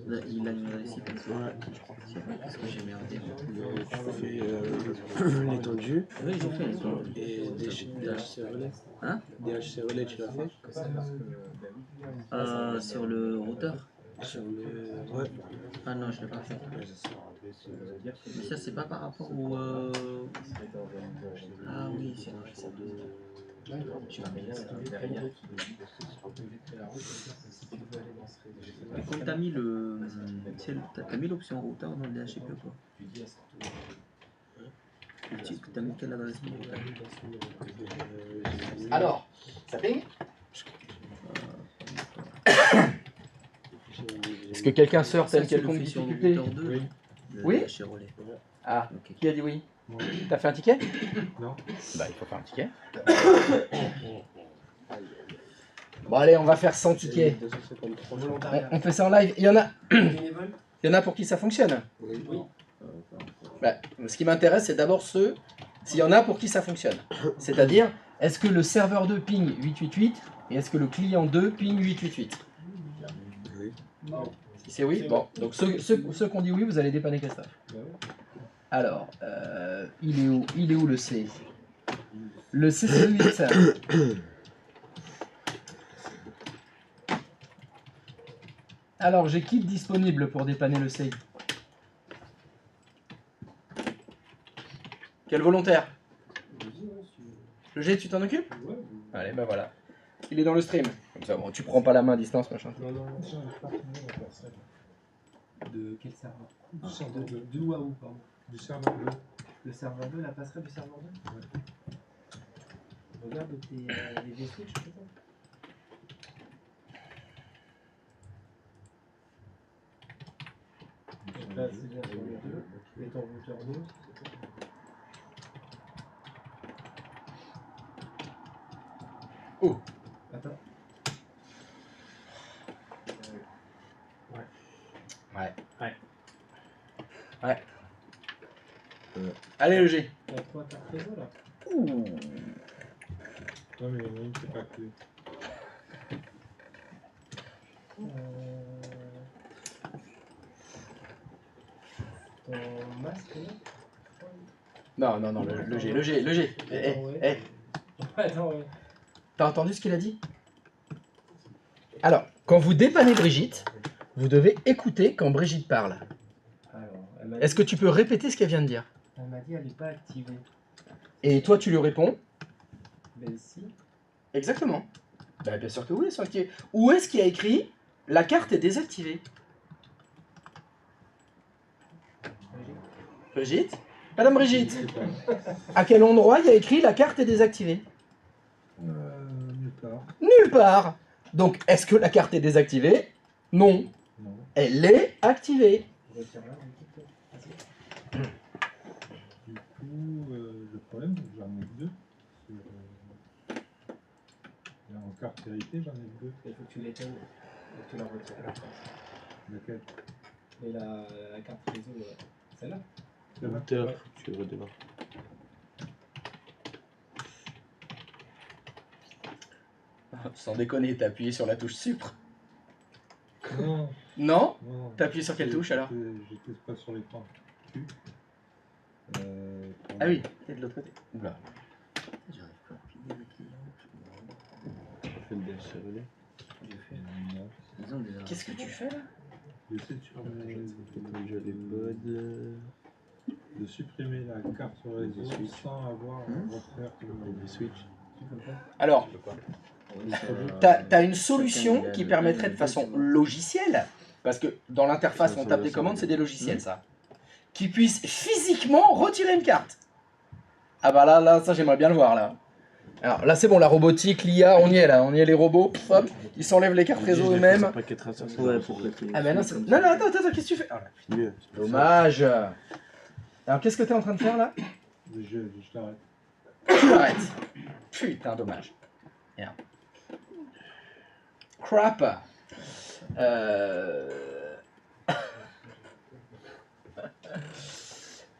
là, il a une réussite comme ça. Ouais, je crois. Parce que j'ai merdé. Tu fais l'étendue Oui, j'ai fait l'étendue. et DHC relais. Hein? DHC relais, tu l'as fait Sur le routeur? sur le. Ouais. Ah non, je l'ai pas fait. Mais ça, c'est pas par rapport au. Ah oui, c'est vrai, ça. Tu vas mettre ça. Et quand t'as mis le. T'as mis l'option routeur dans le DHCP ou quoi? T'as mis quelle adresse pour routeur? Alors, ça ping? Est-ce que quelqu'un sort telle quelconque difficulté? Oui. Ah, Ok. qui a dit oui? T'as fait un ticket? Non. Bah, il faut faire un ticket. Bon, allez, on va faire 100 tickets. 253. On fait ça en live. Il y en a pour qui ça fonctionne? Oui. Bah, ce qui m'intéresse, c'est d'abord s'il y en a pour qui ça fonctionne. C'est-à-dire, est-ce que le serveur 2 ping 888 et est-ce que le client 2 ping 888? Oui. Si c'est oui, bon. Donc ceux qui ont dit oui, vous allez dépanner Christophe. Alors, il est où le C? Le CC8. Alors, j'ai qui de disponible pour dépanner le C? Quel volontaire? Le G, tu t'en occupes? Allez, bah voilà. Il est dans le stream. Comme ça, bon, tu prends pas la main à distance, machin. Non, De quel serveur? De où à où, pardon? du serveur 2. Le serveur 2, la passerelle du serveur 2? Ouais. Regarde les V-switch peut-être? Là, c'est bien sur le 2. Et ton routeur 2. Oh. Attends. Ouais. Allez, le G. Il y a 3 cartes réseau là. Ouh. Non, mais il y en a une qui n'est pas activée. Ton masque là? Non, le G. Attends, ouais. T'as entendu ce qu'il a dit? Alors, quand vous dépannez Brigitte, vous devez écouter quand Brigitte parle. Alors, elle Est-ce que tu peux répéter ce qu'elle vient de dire? m'a dit elle n'est pas activée. Et toi, tu lui réponds? Ben si. Exactement. Bah, bien sûr que oui, elles sont activées. Où est-ce qu'il y a écrit la carte est désactivée? Brigitte? Madame Brigitte, à quel endroit il y a écrit la carte est désactivée? Nulle part. Nulle part. Donc, est-ce que la carte est désactivée? Non. Non. Elle est activée. Retire-la, vas-y. Du coup, le problème, c'est que j'en ai deux. Là, en carte vérité, j'en ai deux. Il faut que tu l'éteignes. Il faut que tu la retires à la place. Lequel? Et la carte réseau, celle-là. Le Routeur, tu redémarres. Sans déconner, t'as appuyé sur la touche sucre. Non, Non? non. T'as appuyé sur quelle touche alors? J'étais pas sur l'écran. Ah oui, t'es de l'autre côté. Oula. J'arrive pas à piler les clients. Tu fais le DHC relais. Ils ont déjà. Qu'est-ce que tu fais là? J'essaie de sur L'étendue à les pods. de supprimer la carte réseau sans avoir à refaire Les switch. Alors, tu as une solution qui permettrait de façon logicielle, parce que dans l'interface on tape des commandes, c'est des logiciels ça, qui puissent physiquement retirer une carte. Ah bah là ça j'aimerais bien le voir là. Alors là c'est bon, la robotique, l'IA, on y est là, on y est les robots, pff, hop, ils s'enlèvent les cartes réseau eux-mêmes. Ah bah non, non, attends, qu'est-ce que tu fais? Ah, là, Mieux. dommage. Alors qu'est-ce que tu es en train de faire là? Je t'arrête. Tu l'arrêtes. Putain, dommage. Merde. Crap.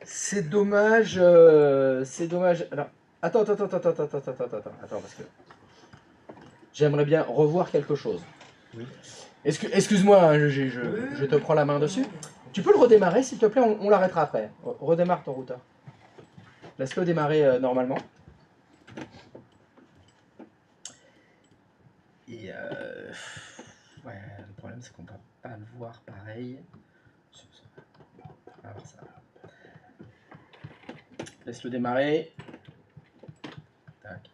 C'est dommage. C'est dommage. Alors, attends, parce que j'aimerais bien revoir quelque chose. Oui. Excuse-moi, hein, je te prends la main dessus. Tu peux le redémarrer, s'il te plaît, on l'arrêtera après. Redémarre ton routeur. Laisse-le démarrer normalement. Et ouais, le problème c'est qu'on ne peut pas le voir pareil. On va voir ça. Laisse-le démarrer. Tac.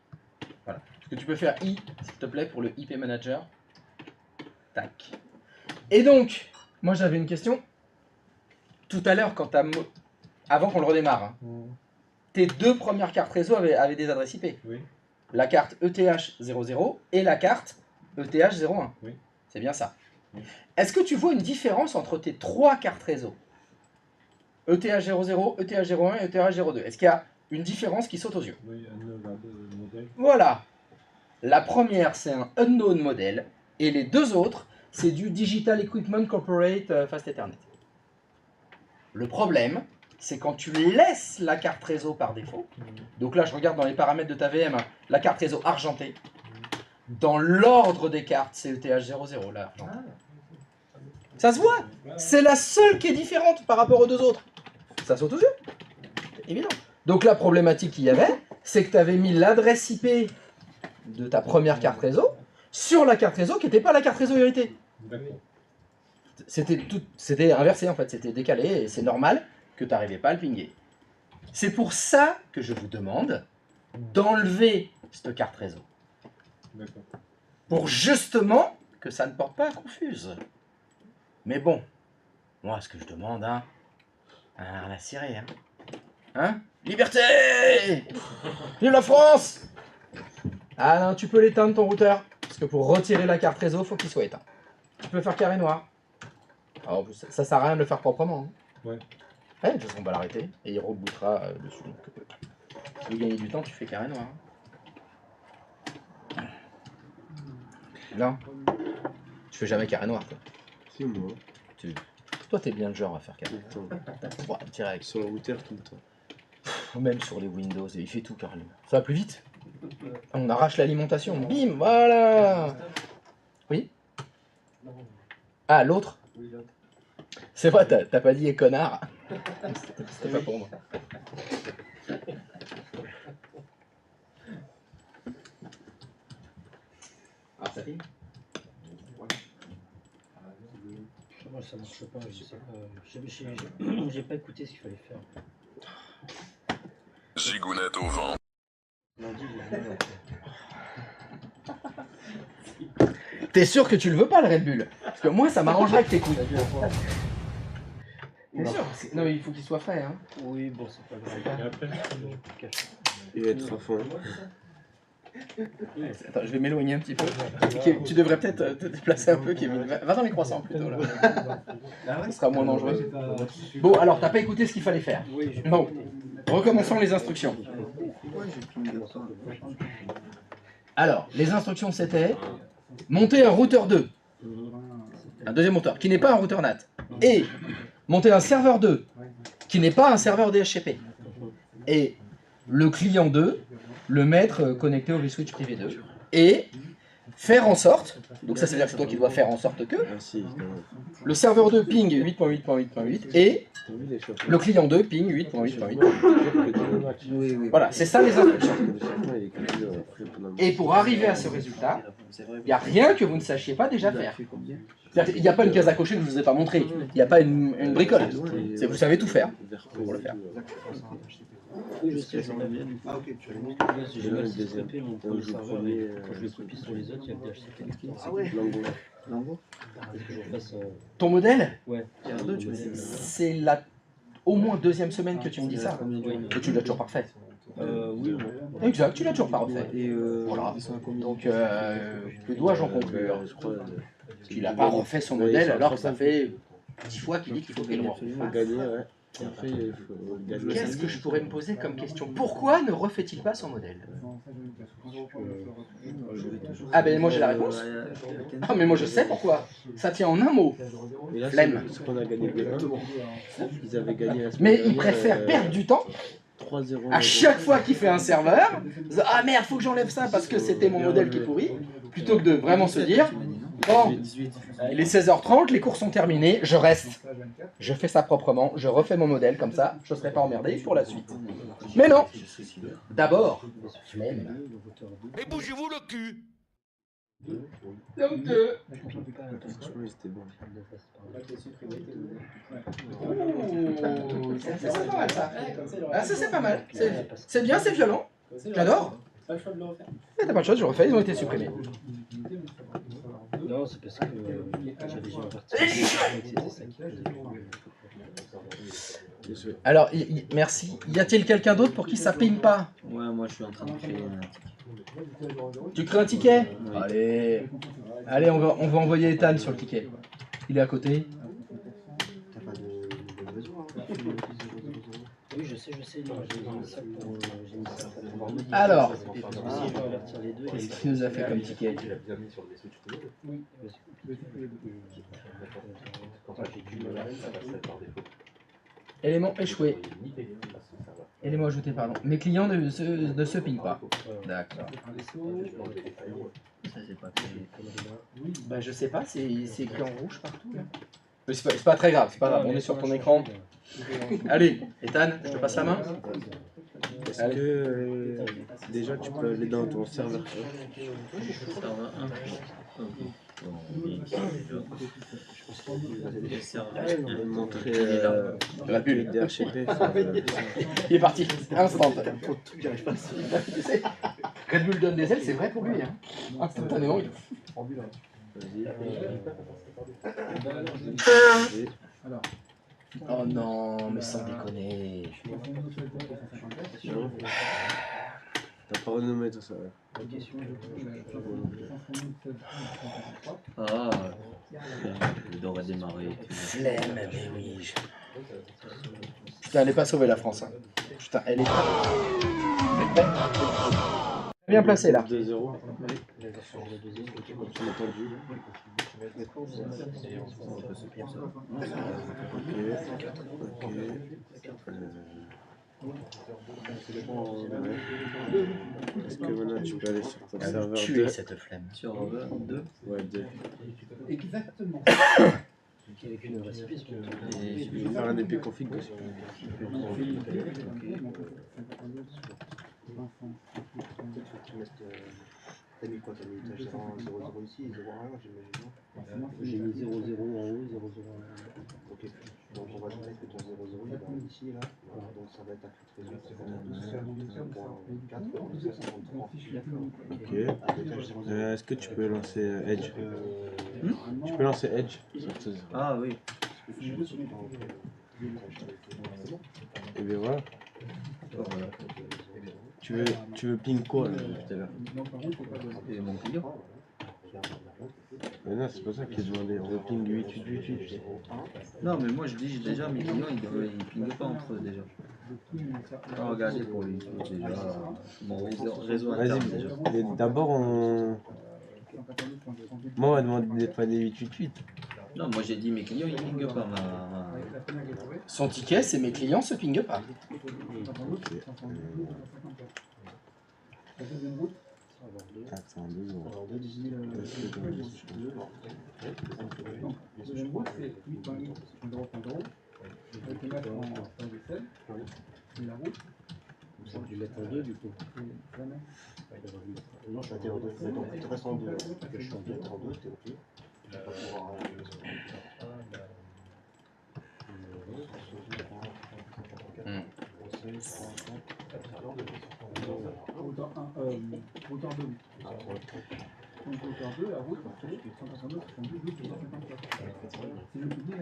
Voilà. Est-ce que tu peux faire I, s'il te plaît, pour le IP Manager? Tac. Et donc, moi j'avais une question. Tout à l'heure, quand avant qu'on le redémarre, hein, tes deux premières cartes réseau avaient des adresses IP. Oui. La carte ETH00 et la carte ETH01. Oui. C'est bien ça. Oui. Est-ce que tu vois une différence entre tes trois cartes réseau? ETH00, ETH01 et ETH02. Est-ce qu'il y a une différence qui saute aux yeux? Oui, un modèle. Voilà. La première, c'est un unknown model. Et les deux autres, c'est du Digital Equipment Corporate Fast Ethernet. Le problème, c'est quand tu laisses la carte réseau par défaut. Donc là, je regarde dans les paramètres de ta VM, la carte réseau argentée. Dans l'ordre des cartes, c'est ETH00, là, argenté. Ça se voit. C'est la seule qui est différente par rapport aux deux autres. Ça saute aux yeux. C'est évident. Donc la problématique qu'il y avait, c'est que tu avais mis l'adresse IP de ta première carte réseau sur la carte réseau qui n'était pas la carte réseau héritée. D'accord. C'était inversé en fait, c'était décalé et c'est normal que tu n'arrivais pas à le pinguer. C'est pour ça que je vous demande d'enlever cette carte réseau. D'accord. Pour justement que ça ne porte pas à confuse. Mais bon, moi ce que je demande, hein, rien à cirer, hein, liberté! Vive la France! Ah non, tu peux l'éteindre ton routeur, parce que pour retirer la carte réseau, faut qu'il soit éteint. Tu peux faire carré noir. Alors, ça sert à rien de le faire proprement. Hein. Ouais. Ouais, de toute façon, on va l'arrêter et il rebootera dessus. Donc, si tu veux gagner du temps, tu fais carré noir. Non, tu fais jamais carré noir, toi. Si, moi. Toi, t'es bien le genre à faire carré. Tout le temps. Ouais, direct. Sur le routeur, tout le temps. Même sur les Windows, il fait tout carrément. Ça va plus vite. On arrache l'alimentation. Bim, voilà. Oui. Ah, l'autre. C'est vrai, t'as pas dit connard. C'était pas pour moi. Ah, ça fait. Moi ça marche pas, je sais pas. J'ai pas écouté ce qu'il fallait faire. Zigounette au vent. T'es sûr que tu le veux pas le Red Bull? Parce que moi ça m'arrangerait que t'écoutes. T'es sûr? Non mais il faut qu'il soit frais hein. Oui bon c'est pas grave. Et après, Il va être à fond. Attends, je vais m'éloigner un petit peu. Tu devrais peut-être te déplacer un peu, Kevin. Va dans les croissants plutôt là. Ça sera moins dangereux. Bon, alors t'as pas écouté ce qu'il fallait faire. Bon, recommençons les instructions. Alors, les instructions c'était monter un routeur 2, un deuxième routeur qui n'est pas un routeur NAT, et monter un serveur 2 qui n'est pas un serveur DHCP, et le client 2, le mettre connecté au vSwitch privé 2, et faire en sorte, donc ça c'est dire que c'est toi qui dois faire en sorte que Ah si, le serveur 2 ping 8.8.8.8 et le client 2 ping 8.8.8. Voilà, c'est ça les instructions. Et pour arriver à ce résultat, C'est vrai. Il n'y a rien que vous ne sachiez pas déjà Vous avez faire. fait combien? Il n'y a pas une case à cocher que je ne vous ai pas montrée. Il n'y a pas une bricole. C'est vous savez tout faire pour le faire. Oui, je sais, j'en ai bien. Ah, ok, tu as mis. J'ai mal strippé mon premier joue serveur premier, et quand je le copie sur les autres, il y a le DHCP. Ah ouais. Lango. Est-ce que je refasse Ton modèle, Ouais. TR2, tu veux dire? c'est la au moins deuxième semaine que tu me dis ça. Combien de Et tu l'as toujours pas refait. Oui, ouais. Exact, tu l'as toujours pas refait. Et Voilà. ils sont à combien? Donc, que dois-je en conclure? Je crois. Tu n'as pas refait son Ouais, modèle ils sont alors que ça 35. fait 10 fois qu'il dit qu'il faut qu'il le Il faut refasse. gagner, ouais. Et après, il faut gagner. Qu'est-ce que je pourrais me poser comme question? Pourquoi ne refait-il pas son modèle? Ah ben moi j'ai la réponse. Ah mais moi je sais pourquoi. Ça tient en un mot. Et là, Flemme. c'est qu'on a gagné que 1. Ils avaient gagné la semaine Mais dernière, il préfère perdre du temps 3-0. à chaque fois qu'il fait un serveur. Ah merde, faut que j'enlève ça parce que c'était mon modèle qui est pourri. Plutôt que de vraiment se dire, bon, il est 16h30, les cours sont terminés, je reste. Je fais ça proprement, je refais mon modèle comme ça, je ne serai pas emmerdé pour la suite. Mais non. D'abord, flemme. Et bougez-vous le cul. Donc, Franchement, ils étaient bons. ça c'est pas mal ça. Ah ça c'est pas mal. C'est bien, c'est violent. J'adore. Mais t'as pas de chose, je refais, ils ont été supprimés. Non, c'est parce que j'avais déjà parti. C'était ça qui faisait. Alors, merci. Y a-t-il quelqu'un d'autre pour qui ça ping pas? Ouais, moi je suis en train de créer un. Tu crées un ticket? Oui. Allez, on va envoyer Ethan sur le ticket. Il est à côté. T'as pas de réseau, hein? Oui, je sais, non, j'ai mis ça pour. J'ai mis ça pour pouvoir me dire. Alors. Si je veux avertir les deux. Qu'est-ce qu'il nous a fait comme ticket? Élément échoué. Élément ajouté, pardon. Mes clients ne se pingent pas. D'accord. Ça, c'est pas créé. Bah je sais pas, c'est écrit en rouge partout là. Mais c'est pas très grave, c'est pas grave, on est sur ton écran. Allez, Ethan, je te passe la main. Est-ce que déjà tu peux aller dans ton serveur? Serveur 1. Le serveur Montrer La bulle. DHCP. Il est parti, instant. Red Bull donne des ailes, c'est vrai pour lui. Hein. Instantanément, il... Oh non, mais sans déconner. T'as pas renommé tout ça. Ah, je devrais démarrer. Flemme, mais oui. Putain, elle est pas sauvée la France. Hein. Putain, elle est pas. Bien placée là. 2-0. La version de la deuxième. Tu m'as entendu. Est-ce que maintenant tu peux aller sur ton serveur 2? Tuer cette flemme. Sur 2. Ouais, 2. Exactement. Avec une récipice. Et Je vais faire un épée config dessus. T'as mis quoi? T'as mis 0, 0 ici et 0, 1, j'imagine. J'ai mis 0, 0 en haut, 0, 0 en bas. Ok, donc on va te mettre que ton 0, 0 il va ici, là. Voilà, donc ça va être à Ok. Est-ce que tu peux lancer Edge? Tu peux lancer Edge sur ce serveur. Ah oui. Et bien voilà. Voilà. Tu veux ping quoi là, tout à l'heure? Et mon client. Mais non, c'est pas ça qui est demandé. On veut ping 8888. Non, mais moi je dis déjà, mes clients ils pingent pas entre eux déjà. Ah, regardez pour les autres déjà. Mon réseau interne déjà. Vas-y, d'abord on. Moi on va demander d'être pas des 888. Non, moi j'ai dit mes clients ils pingent pas ma. Son ticket, c'est mes clients se pingent pas. Attends, 2 secondes. Alors, 2 10 000. Deuxième route, c'est 8.0.0. Avec le mettre en phase d'essai. Et la route, Ça a dû mettre en 2 du coup. Non, je suis à 0, 2. Donc, tu restes en 2. Je suis en 2, t'es en 2, t'es OK. Je vais pas pouvoir aller sur le Hauteur 1, hauteur 2. Donc hauteur 2, la route, ça fait 182, 72, 254. C'est le public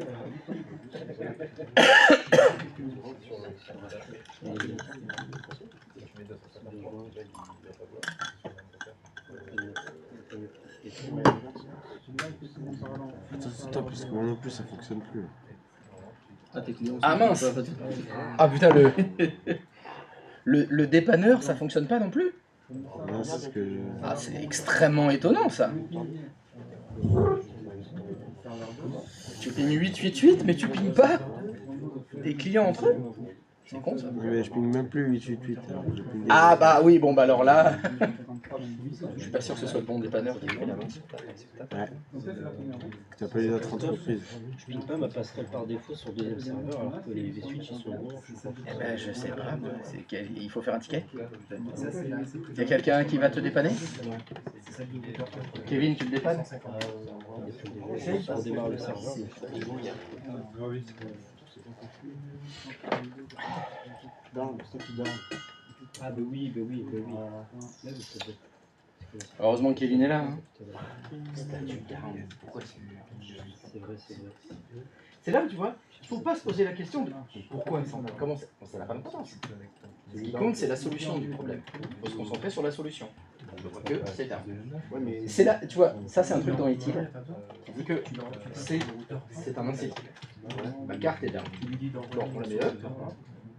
Attends, parce que moi non plus ça fonctionne plus. Ah, tes clients Ah, sont mince. pas- Ah putain, le dépanneur, ça fonctionne pas non plus? Ouais, c'est ce que. Ah, c'est extrêmement étonnant ça. Tu pignes 888, mais tu pignes pas tes clients entre eux? C'est con ça. Mais je ping même plus 888. Alors je ping des- Ah bah oui, bon bah alors là, je suis pas sûr que ce soit le bon dépanneur qui fait l'avance. Ouais. T'as pas les autres entreprises. Je ping pas ma passerelle par défaut sur le deuxième serveur alors que les switches ils sont bons. Eh ben je sais pas, moi, il faut faire un ticket. Il y a quelqu'un qui va te dépanner? Kevin, tu le dépannes? On démarre le serveur. Down, c'est qui down. Ah bah oui, bah oui, bah oui. Heureusement que Kevin est là. Hein. C'est vrai, c'est vrai. C'est là où tu vois, il faut pas se poser la question de pourquoi ils sont là, comment ça n'a pas d'importance. Ce qui compte, c'est la solution du problème. Il faut se concentrer sur la solution. Je vois que c'est là. Ouais, mais C'est là, tu vois, ça c'est un truc dans Etil. On dit que c'est un incité. Ma carte est down. Donc on la met up.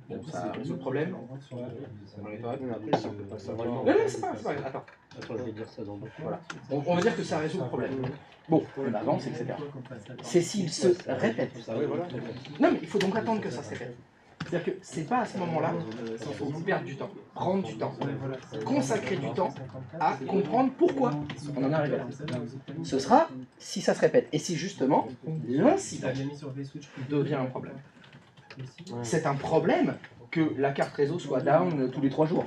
Bon, ça résout le problème. après, si on peut pas savoir vraiment. Non, non, c'est pas grave. Attends. Attends, je vais dire ça dans le Voilà. On va dire que ça résout le problème. Bon, on avance, etc. C'est s'il se répète. Non, mais il faut donc attendre que ça se répète. C'est-à-dire que c'est pas à ce moment-là qu'il faut perdre du temps, prendre du temps, consacrer du temps à comprendre pourquoi on en est arrivé là. Ce sera si ça se répète et si justement l'incident devient un problème. C'est un problème que la carte réseau soit down tous les 3 jours.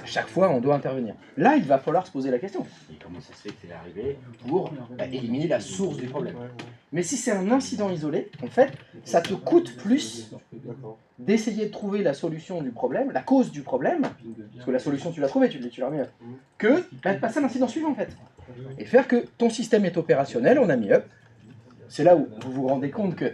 À chaque fois, on doit intervenir. Là, il va falloir se poser la question. Et comment ça se fait que c'est arrivé pour éliminer la source du problème. Mais si c'est un incident isolé, en fait, ça te coûte plus d'essayer de trouver la solution du problème, la cause du problème, parce que la solution tu l'as trouvée, tu l'as mis up, que de passer à l'incident suivant en fait. Et faire que ton système est opérationnel, on a mis up. C'est là où vous vous rendez compte que,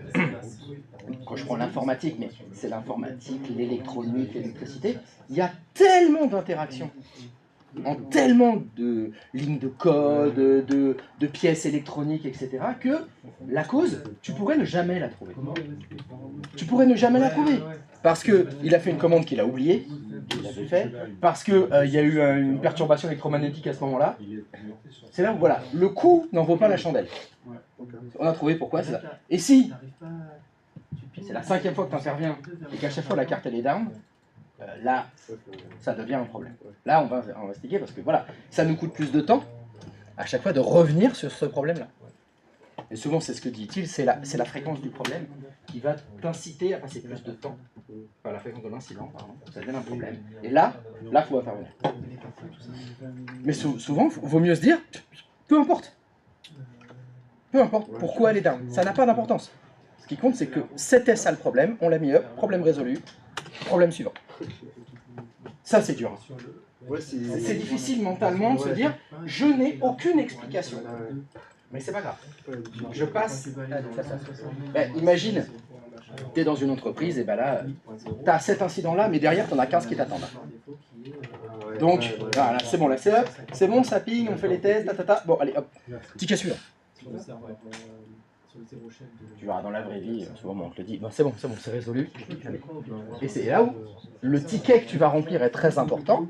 quand je prends l'informatique, mais c'est l'informatique, l'électronique, l'électricité, il y a tellement d'interactions, en tellement de lignes de code, de pièces électroniques, etc., que la cause, tu pourrais ne jamais la trouver. Tu pourrais ne jamais la trouver. Parce qu'il a fait une commande qu'il a oubliée, qu'il avait fait, parce qu'il y a eu une perturbation électromagnétique à ce moment-là. C'est là où, voilà, le coup n'en vaut pas la chandelle. On a trouvé pourquoi, c'est ça. Et si c'est la 5e fois que tu interviens et qu'à chaque fois la carte elle est down, là, ça devient un problème. Là, on va investiguer parce que voilà, ça nous coûte plus de temps à chaque fois de revenir sur ce problème-là. Et souvent, c'est ce que dit-il, c'est la fréquence du problème qui va t'inciter à passer plus de temps. Enfin, la fréquence de l'incident, pardon, ça devient un problème. Et là, il faut intervenir. Mais souvent, il vaut mieux se dire, peu importe. Peu importe pourquoi elle est down, ça n'a pas d'importance. Ce qui compte, c'est que c'était ça le problème, on l'a mis up, problème résolu, problème suivant. Ça, c'est dur. Ouais, C'est difficile mentalement de se dire, je n'ai aucune explication. Mais c'est pas grave. Je passe à des façons. Ben, imagine, tu es dans une entreprise, et ben là, tu as cet incident-là, mais derrière, tu en as 15 qui t'attendent. Donc, voilà, c'est bon, là, c'est bon, ça ping, on fait les tests, tatata. Bon, allez, hop, ticket suivant. Tu verras dans la vraie vie, souvent mon oncle dit, bon, c'est bon, c'est résolu. Et c'est là où le ticket que tu vas remplir est très important,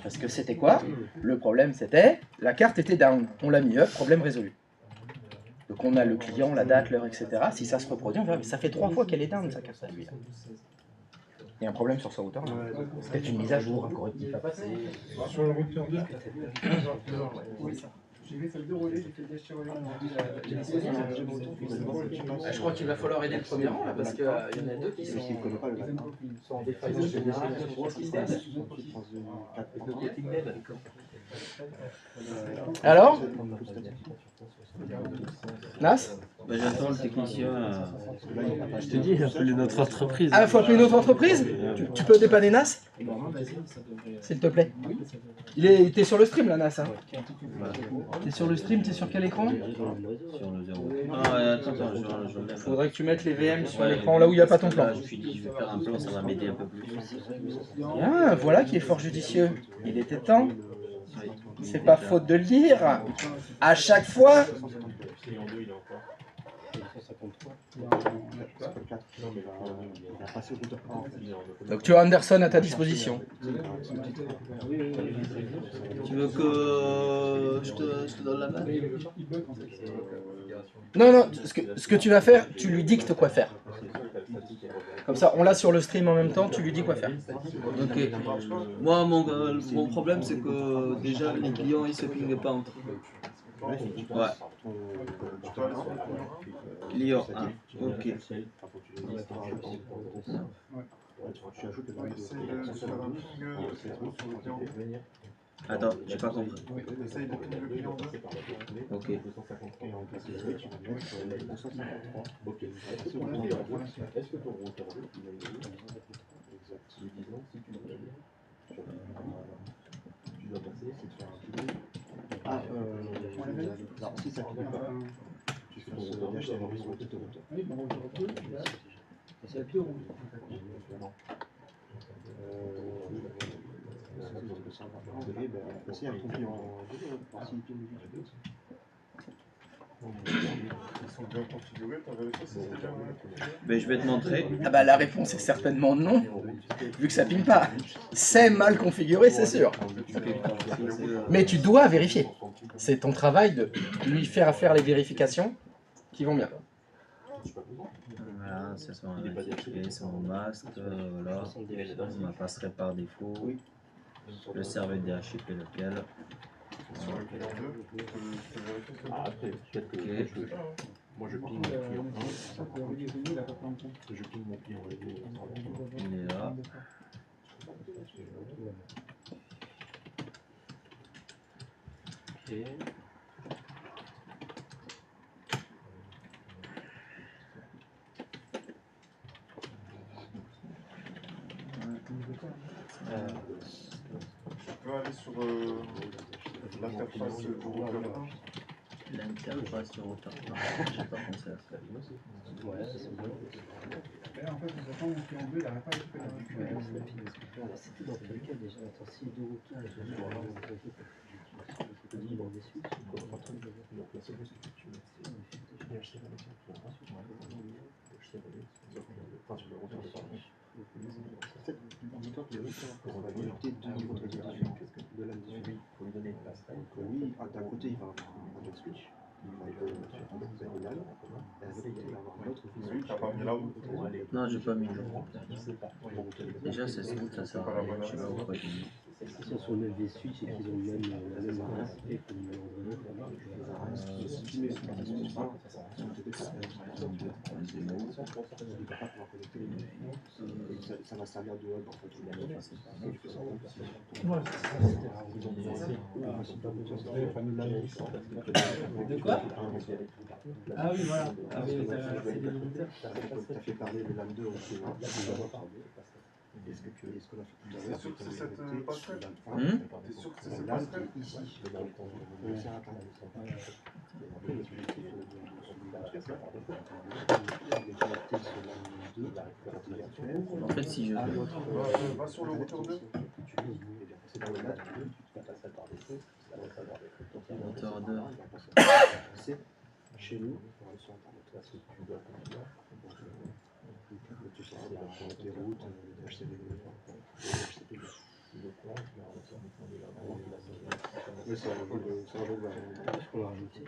parce que c'était quoi? Le problème c'était, la carte était down, on l'a mis up, problème résolu. Donc on a le client, la date, l'heure, etc. Si ça se reproduit, on verra, mais ça fait 3 fois qu'elle est down, sa carte à lui. Là. Il y a un problème sur ce routeur là. C'est peut-être une mise à jour, un correctif à passer. Sur le routeur 2. J'ai fait celle de relais, j'ai fait des relais. Je crois qu'il va falloir aider le premier rang là, parce qu'il y en a 2 qui sont en défaillance générale. Je sais pas ce qui se passe. Alors Nas? Bah, j'attends le technicien. Je te dis, il a appelé notre entreprise. Ah, faut appeler une autre entreprise? Tu peux dépanner Nas? S'il te plaît. T'es sur le stream là, Nas, hein? T'es sur le stream, t'es sur quel écran? Sur le 0. Ah, attends, je Faudrait que tu mettes les VM sur l'écran là où il n'y a pas ton plan. Je me suis dit, je vais faire un plan, ça va m'aider un peu plus. Bien, voilà qui est fort judicieux. Il était temps. C'est pas faute de le dire. À chaque fois. Donc tu as Anderson à ta disposition. Tu veux que je te donne la main? Non, non, ce que tu vas faire, tu lui dictes quoi faire. Comme ça, on l'a sur le stream en même temps, tu lui dis quoi faire. Ok. Moi, mon problème, c'est que déjà, les clients, ils se pingent pas entre eux. Ouais. Client 1. Ok. Attends, j'ai pas compris. Ok. Ah, alors si ça ne fait pas, tu fais ton DHCP sur le tout C'est la pire. Si, un compris en Ils sont bien configurés, t'as vérifié si c'était bien configuré? Ben, je vais te montrer. Ah bah la réponse est certainement non, vu que ça ping pas. C'est mal configuré, c'est sûr. Mais tu dois vérifier. C'est ton travail de lui faire les vérifications qui vont bien. Voilà, c'est son FTP, son masque, voilà. On va passerait par défaut. Le serveur DHCP lequel. Sur le client 2, tu peux vérifier ça? Ok. Moi je ping mon client 1, je ping mon client 2. Il est là. Ok. Tu peux aller sur l'interface du routeur 1. L'interface du routeur. Non, j'ai pas pensé à ça. Ouais, c'est bon. En fait, nous attendons mon client 2, il n'arrive pas à récupérer C'était dans quel cas déjà? Attends, si deux routeurs, je vais voir dans des suites ou quoi? De la musique pour lui donner une place. Donc lui, d'un côté, il va avoir un autre switch, il va être sur un autre terminal, et à l'autre côté, il va avoir un autre switch. T'as pas mis là où? Non, j'ai pas mis le déjà, c'est ce que ça sert à rien. Je sais pas pourquoi j'ai mis. Ils sont sur le même switch et qu'ils ont le même adresse IP que le numéro de réseau. Si tu mets sur la switch 1, ça va servir de hub en fait. De quoi? Ah oui, voilà. Ah oui, c'est des routeurs. Tu as fait parler de LAN 2 au C1. Est-ce qu'on a fait tout à l'heure? C'est sûr que c'est cette passerelle? T'es sûr que c'est cette Là, passerelle? ici, on sert à parler. En fait, si je Va sur le routeur 2. routeur 2. C'est chez nous, pour aller sur Internet. Tu sais, c'est des routes, des HCP. Oui, c'est un jeu de Est-ce qu'on l'a rajouté?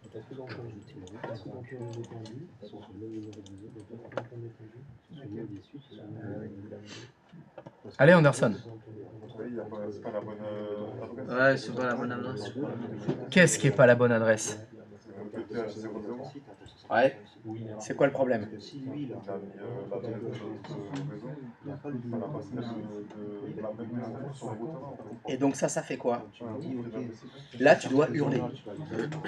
Peut-être qu'on va rajouter le routeur. Parce que dans le même étendu, ils sont sur le même numéro de réseau, donc on va prendre l'étendu. Sur le même des suites, ils sont sur le même numéro de réseau. Allez Anderson. Oui, c'est pas la bonne adresse. Ouais, c'est pas la bonne adresse. Qu'est-ce qui est pas la bonne adresse? TH00. Ouais. C'est quoi le problème? Si lui, il a Il a mis la donnée de notre réseau. il a pas le Ça n'a pas fait de la même info sur le routeur en fait. Et donc ça fait quoi? Tu me dis, ok. Là, tu dois hurler.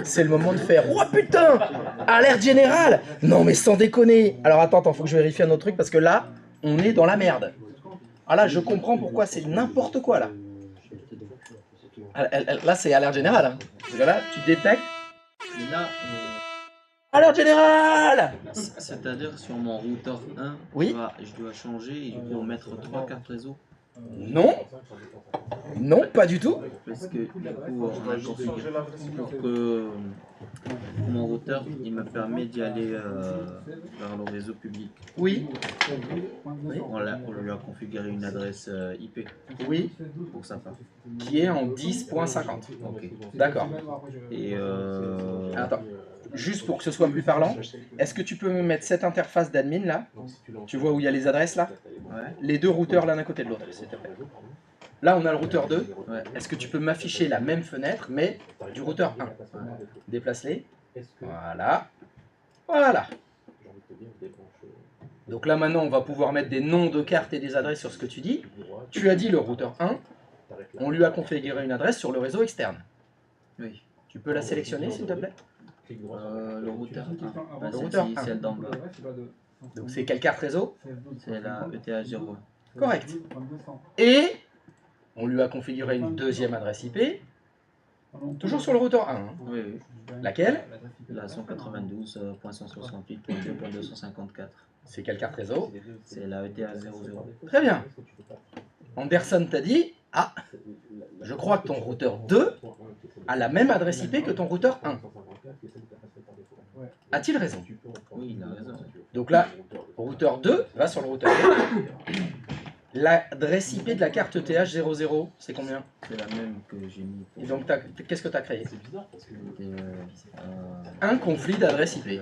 C'est le moment de faire « Oh putain! Alerte générale! Non mais sans déconner! » Alors attends, faut que je vérifie un autre truc parce que là, on est dans la merde. Ah là, je comprends pourquoi c'est n'importe quoi là. Là, c'est alerte générale. Hein. Parce que là, tu détectes. Et là, Alerte générale! c'est-à-dire sur mon routeur 1, Oui. je dois changer et je dois mettre 3 cartes réseau. Non. Non, pas du tout. Parce que du coup, on a configuré pour que mon routeur, il me permet d'y aller vers le réseau public. Oui. On lui a configuré une adresse IP Oui. pour sa part. Qui est en 10.50. Ok. D'accord. Et Attends. Juste pour que ce soit plus parlant, est-ce que tu peux me mettre cette interface d'admin là? Tu vois où il y a les adresses là? ouais. Les deux routeurs l'un à côté de l'autre, s'il te plaît. Là, on a le routeur 2. Ouais. Est-ce que tu peux m'afficher la même fenêtre, mais du routeur 1? Déplace-les. Voilà. Voilà. Donc là, maintenant, on va pouvoir mettre des noms de cartes et des adresses sur ce que tu dis. Tu as dit le routeur 1. On lui a configuré une adresse sur le réseau externe. Oui. Tu peux la sélectionner, s'il te plaît? Le routeur 1. Le routeur 1. Celle d'en bas. Donc c'est quelle carte réseau? C'est la ETH01. Correct. Et on lui a configuré une deuxième adresse IP, toujours sur le routeur 1. Hein. Oui, oui. Laquelle? La 192.168.2.254. C'est quelle carte réseau? C'est la ETH00. Très bien. Anderson t'a dit, ah, je crois que ton routeur 2 a la même adresse IP que ton routeur 1. A-t-il raison? Oui, il a raison. Donc là, routeur 2 va sur le routeur 2. L'adresse IP de la carte TH00, c'est combien? C'est la même que j'ai mis. Et donc, qu'est-ce que tu as créé? Euh, Un conflit d'adresse IP.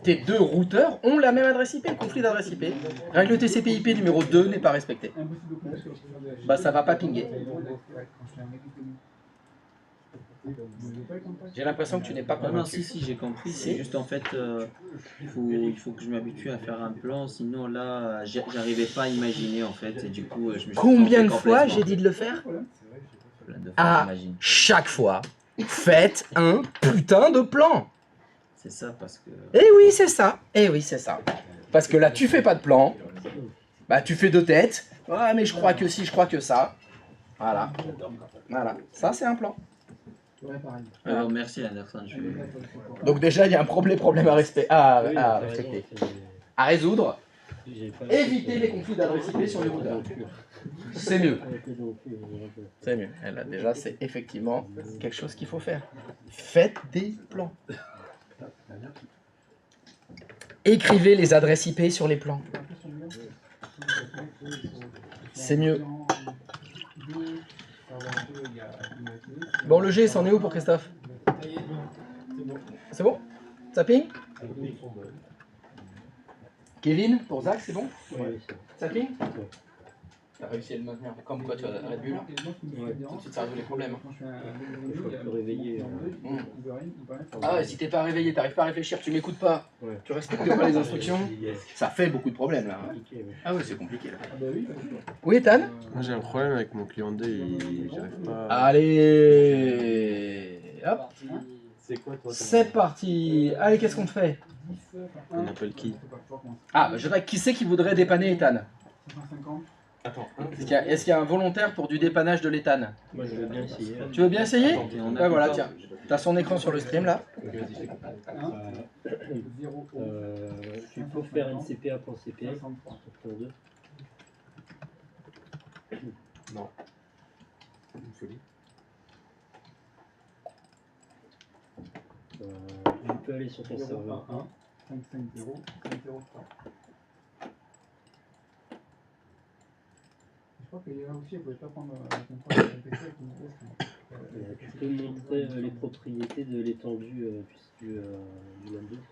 Tes deux routeurs ont la même adresse IP, conflit d'adresse IP. Règle TCP/IP numéro 2 n'est pas respectée. Bah ça va pas pinguer. J'ai l'impression que tu n'es pas Non, non, convaincu. si, j'ai compris. Si. C'est juste en fait, il faut que je m'habitue à faire un plan, sinon là, j'arrivais pas à imaginer en fait. Et du coup, je me suis Combien de trompé fois complètement. j'ai dit de le faire? Plein de fois, Ah, j'imagine. chaque fois, faites un putain de plan. C'est ça parce que. Eh oui, c'est ça. Eh oui, c'est ça. Parce que là, tu fais pas de plan. Bah, tu fais deux têtes. Ah, mais je crois que si, je crois que ça. Voilà. Voilà. Ça, c'est un plan. Alors merci Anderson. Donc déjà, il y a un problème à respecter. À résoudre. Éviter les conflits d'adresse IP sur les routeurs. C'est mieux. C'est mieux. Et là, déjà, c'est effectivement quelque chose qu'il faut faire. Faites des plans. Écrivez les adresses IP sur les plans. C'est mieux. Bon, le G, c'en est où pour Christophe? C'est bon? Ça ping? Kevin, pour Zach, c'est bon? Ça ping? T'as réussi à le maintenir. Comme quoi, tu as Red Bull? Tout de suite, ça résout les problèmes. Ah ouais, si t'es pas réveillé, t'arrives pas à réfléchir, tu m'écoutes pas, tu respectes pas les instructions, ça fait beaucoup de problèmes là. Ah oui, c'est compliqué là. Oui, Ethan? Moi j'ai un problème avec mon client D, j'arrive pas. Allez, hop. C'est parti. Allez, qu'est-ce qu'on fait? On appelle qui? Ah, bah, je dirais, qui c'est qui voudrait dépanner Ethan? Est-ce qu'il y a un volontaire pour du dépannage de l'éthane? Moi je veux bien essayer. Tu veux bien essayer? Ben voilà, tiens. T'as son écran sur le stream là. Il faut faire une CPA pour CPA. Non. Une folie. Je peux aller sur ton serveur 1. 550 503. Je crois qu'il y a aussi, vous ne pouvez pas prendre le contrôle de la PC avec une pièce. Tu peux montrer les propriétés de l'étendue du Windows.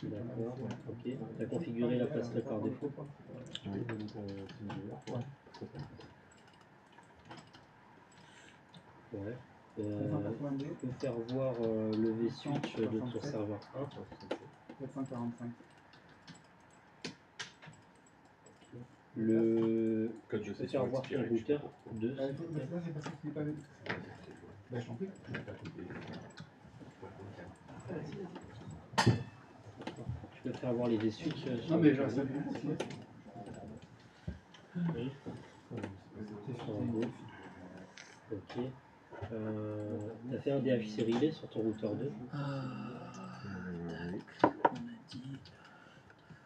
D'accord, ok. Tu as configuré la passerelle par défaut. Ouais. Tu peux faire voir le V-switch de ton serveur 1. 445. Tu peux faire voir ton routeur 2. Là, c'est parce que tu n'es pas avec. Bah, je t'en prie. Tu peux faire voir les V-switch. Non, mais je reste à Oui. Ok. T'as fait un DHC relay sur ton routeur 2.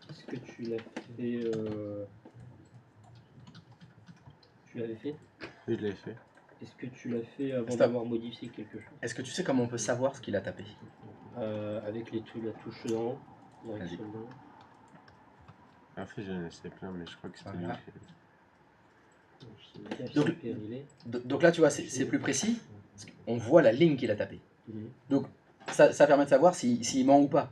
Est-ce que tu l'as fait Tu l'avais fait? Oui, je l'ai fait. Est-ce que tu l'as fait avant Stop. d'avoir modifié quelque chose? Est-ce que tu sais comment on peut savoir ce qu'il a tapé? Avec la touche d'en haut. Direction d'en haut. Après, j'en ai laissé plein, mais je crois que c'était lui. Voilà. Donc, Donc là, tu vois, c'est plus précis. On voit la ligne qu'il a tapée. Mhm. Donc ça permet de savoir s'il ment ou pas.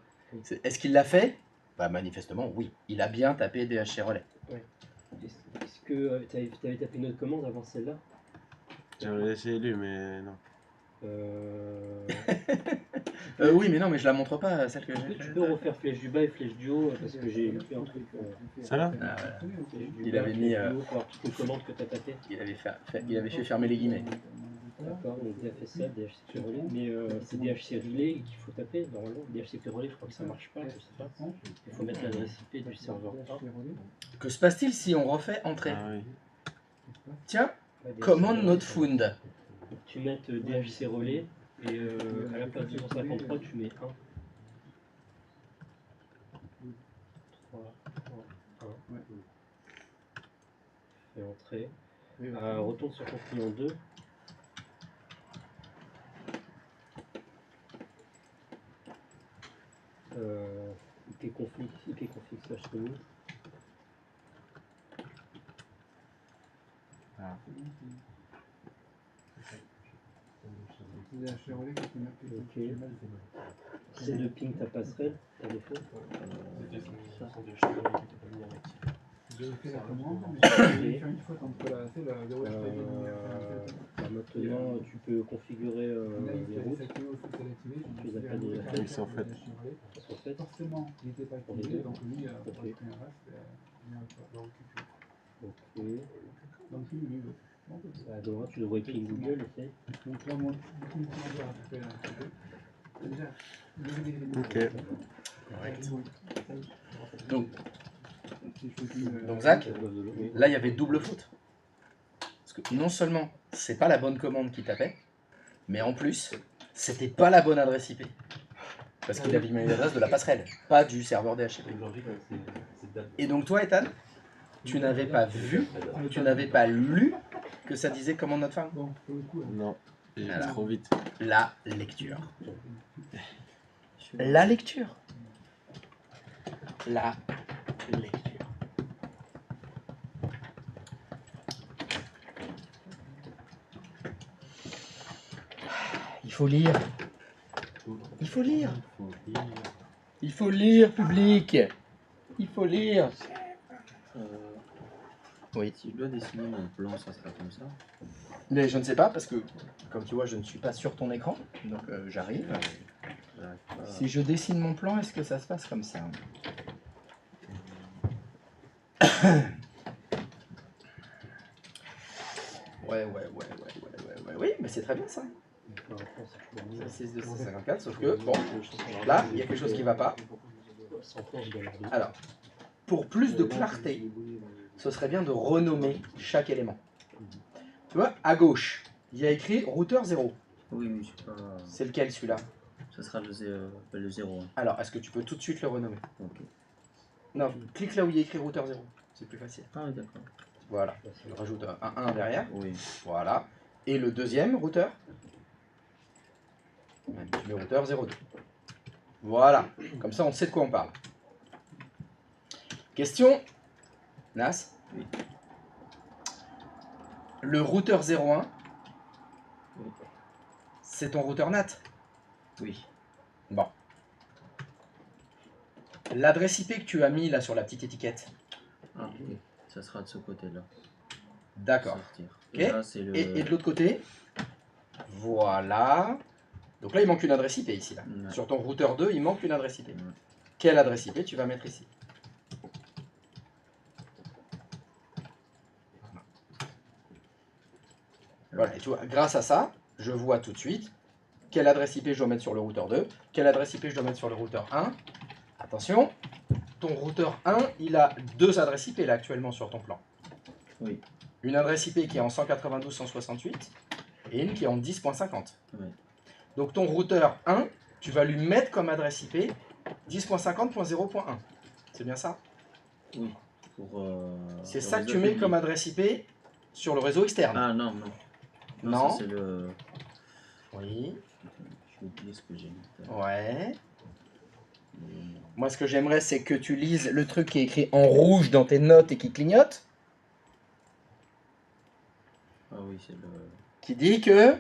Est-ce qu'il l'a fait? Bah manifestement, oui. Il a bien tapé DHC relais. Est-ce que tu avais tapé une autre commande avant celle-là? J'avais essayé lui, mais non. Oui, mais non, mais je la montre pas, celle que j'ai. Tu peux refaire flèche du bas et flèche du haut parce que j'ai fait un truc. Ça là? Ah, voilà. Flèche du Il bas, avait flèche mis, du haut pour voir toutes les commandes que tu as tapées. Il avait fait fermer les guillemets. D'accord, donc tu as fait ça, DHCP relais. Mais c'est DHC relais qu'il faut taper normalement. DHCP relais, je crois que ça marche pas, je sais pas. Il faut mettre l'adresse IP du serveur 1. Que se passe-t-il si on refait entrer? Ah oui. Tiens, Ouais, commande DHC not relais. found. Tu mets DHC relais et à la place de 253, tu mets 1. 3, 1. Fais entrer. Retourne sur ton client 2. ipconfig /menu. Ah. Ok. C'est de ping ta passerelle, par défaut. J'ai fait la commande, mais je vais faire une faute entre la 0 maintenant, tu peux configurer les routes. Tu les appelles déjà Ils sont faits. Forcément, il n'était pas activé, donc lui, pour pris un reste, il n'y a pas. Ok. Donc, lui, À droite, tu devrais écrire Google, essaye. donc là, moi, du coup, on va récupérer un petit peu. Déjà, Ok. Correct. Donc Zach, là il y avait double faute. Parce que non seulement c'est pas la bonne commande qui tapait, mais en plus c'était pas la bonne adresse IP. Parce qu'il avait mis l'adresse de la passerelle, pas du serveur DHCP. Et donc toi Ethan, tu n'avais pas vu, tu n'avais pas lu que ça disait commande not found. Non, j'ai Voilà. trop vite. La lecture. La lecture. La lecture. Il faut lire. Il faut lire. Il faut lire, public. Il faut lire. Oui. Si je dois dessiner mon plan, ça sera comme ça. Mais je ne sais pas parce que, comme tu vois, je ne suis pas sur ton écran. Donc j'arrive. Si je dessine mon plan, est-ce que ça se passe comme ça? Ouais, oui, mais c'est très bien ça. C'est 6, 2, 6, 54, sauf que, bon, là, il y a quelque chose qui ne va pas. Alors, pour plus de clarté, ce serait bien de renommer chaque élément. Tu vois, à gauche, il y a écrit routeur 0. Oui, mais c'est pas. C'est lequel celui-là? Ça sera le 0. Hein. Alors, est-ce que tu peux tout de suite le renommer? Ok. Non, clique là où il y a écrit routeur 0. C'est plus facile. Ah oui, d'accord. Voilà. Je rajoute un 1 derrière. Oui. Voilà. Et le deuxième routeur, tu mets routeur 02. Voilà. Comme ça, on sait de quoi on parle. Question. Nas? Oui. Le routeur 01, Oui. c'est ton routeur NAT? Oui. Bon. L'adresse IP que tu as mis là sur la petite étiquette. Ah, ok. Ça sera de ce côté-là. D'accord. Sortir. Ok. Et là, c'est le. Et de l'autre côté, Voilà. Donc là, il manque une adresse IP ici. Là. Ouais. Sur ton routeur 2, il manque une adresse IP. Ouais. Quelle adresse IP tu vas mettre ici? Voilà, et tu vois, grâce à ça, je vois tout de suite quelle adresse IP je dois mettre sur le routeur 2, quelle adresse IP je dois mettre sur le routeur 1. Attention, ton routeur 1, il a deux adresses IP là actuellement sur ton plan. Oui. Une adresse IP qui est en 192.168 et une qui est en 10.50. Oui. Donc ton routeur 1, tu vas lui mettre comme adresse IP 10.50.0.1. C'est bien ça? Oui. Pour, C'est le ça que réseau tu mets public. comme adresse IP sur le réseau externe. Ah non, non. Non. Ça, c'est le. Oui. Je vais oublier ce que j'ai mis. Ouais. Moi, ce que j'aimerais, c'est que tu lises le truc qui est écrit en rouge dans tes notes et qui clignote, Ah oui, c'est le. qui dit que... Faut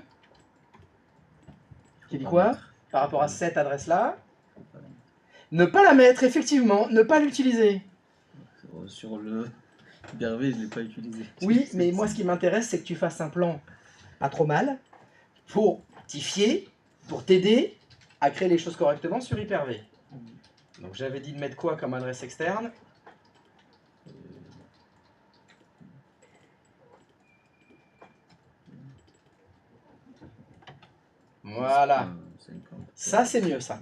Qui dit pas quoi? mettre. Par rapport à cette adresse-là, Faut pas mettre. ne pas la mettre, effectivement, ne pas l'utiliser. Sur le Hyper-V, je ne l'ai pas utilisé. Oui, mais moi, ce qui m'intéresse, c'est que tu fasses un plan pas trop mal pour t'y fier, pour t'aider à créer les choses correctement sur Hyper-V. Donc, j'avais dit de mettre quoi comme adresse externe? Voilà. Ça, c'est mieux, ça.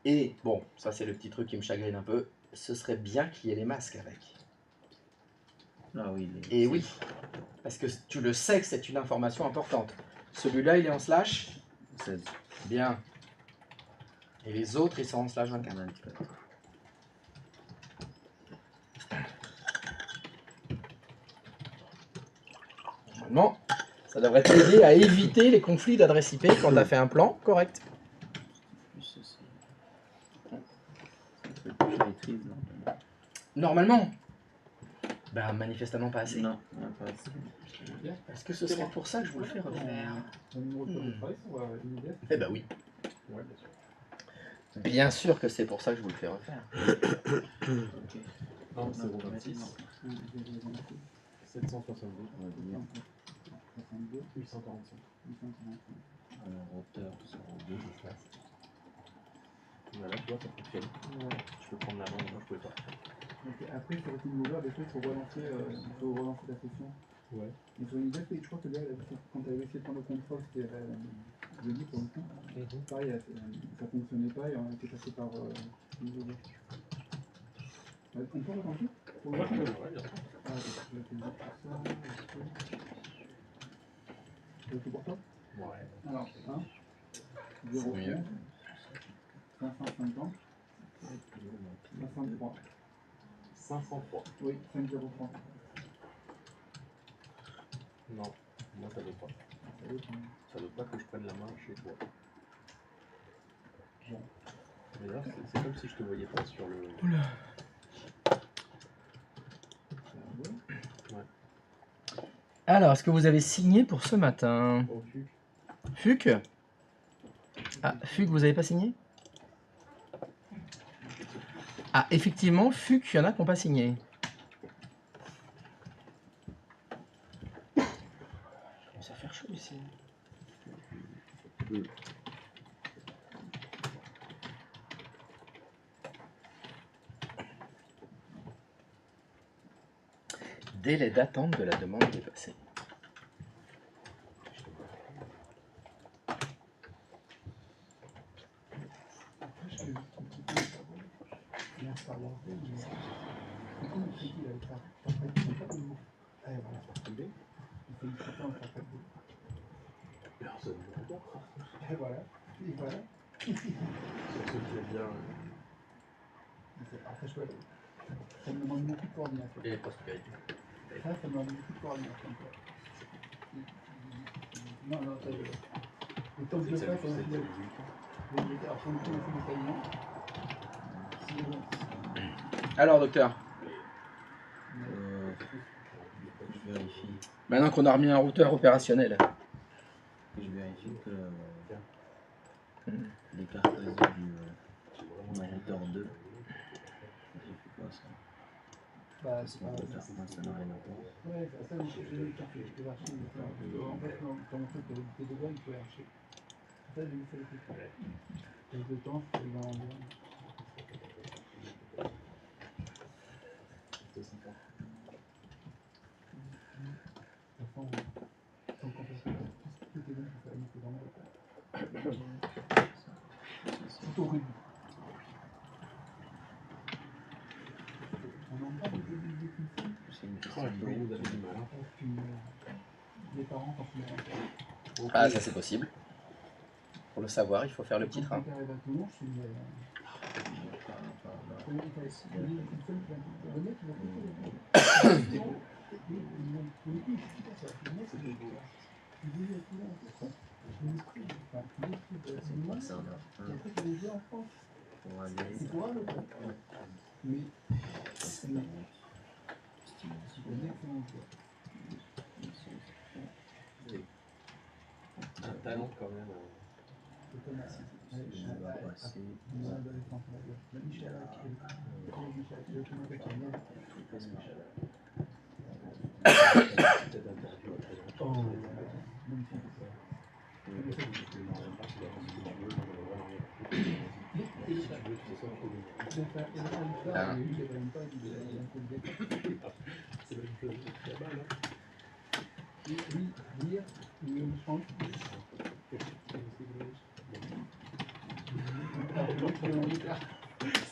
Et, bon, ça, c'est le petit truc qui me chagrine un peu. Ce serait bien qu'il y ait les masques avec. Ah oui. Et oui, parce que tu le sais que c'est une information importante. Celui-là, il est en slash 16. Bien. Et les autres, ils sont en slash 24. 24. Normalement, ça devrait t'aider à éviter les conflits d'adresse IP quand tu as fait un plan correct. Je maîtrise, non. Normalement. Ben, manifestement pas assez. Non, pas assez. Est-ce que ce serait pour ça que je vous le fais refaire? Eh ben oui. Ouais, bien sûr. Bien sûr que c'est pour ça que je vous le fais refaire. Ok. 1, 0, 26, 762, 845. Alors, hauteur 02. Voilà, tu vois, ça fonctionne. Je peux prendre la main, moi je pouvais pas. Ok, après, sur le Team des fois, il faut relancer la session. Ouais. Et sur une je crois que là, quand tu avais essayé de prendre le contrôle, c'était jeudi pour le coup. Pareil, ça fonctionnait pas et on a été passé par Team on peut retenter pour le coup? Ouais, bien sûr. Ah, ok, je vais te dire tout ça. C'est pour toi? Ouais. Alors, 1, 0, 11, 550, 503. 503. Oui, 503. Non, moi ça veut pas. Ça veut pas que je prenne la main chez toi. Bon. Mais là, c'est comme si je te voyais pas sur le. Oula. Ouais. Alors, est-ce que vous avez signé pour ce matin? Oh, Fuc? Ah, Fuc, vous avez pas signé? Ah, effectivement, Fuc, il y en a qui n'ont pas signé. Il commence à faire chaud ici. Délai d'attente de la demande dépassée. Personne ne comprend. Et voilà. Et voilà. Sur ce qui est bien. Après, ça me demande beaucoup de coordination. Et pas super. Ça me demande beaucoup de coordination. Non, non, ça je... Le temps que je le fasse, on va dire. Alors, pour le coup, on fait des caliments. Alors, docteur, Je vérifie. maintenant qu'on a remis un routeur opérationnel, Je vérifie que les cartes réseau du routeur 2. J'ai fait quoi ça? Bah, c'est pas. Ça n'a rien à voir. Ouais, c'est ça, je l'ai cherché, je l'ai arché. En fait, quand on fait des degrés, il faut archer. Ça, j'ai vu ça le plus. Avec le temps, je vais en dire. Sans compétition, tout est bon pour faire une fois dans le tout horrible. On en parle de début de C'est une Oh, la question vous avez du mal. les parents, quand ils ont Ah, ça c'est possible. Pour le savoir, il faut faire le petit train. quand arrive à Toulon, je suis. Ça, on a un pour aller. Mais Un talent quand même. Je vais passer.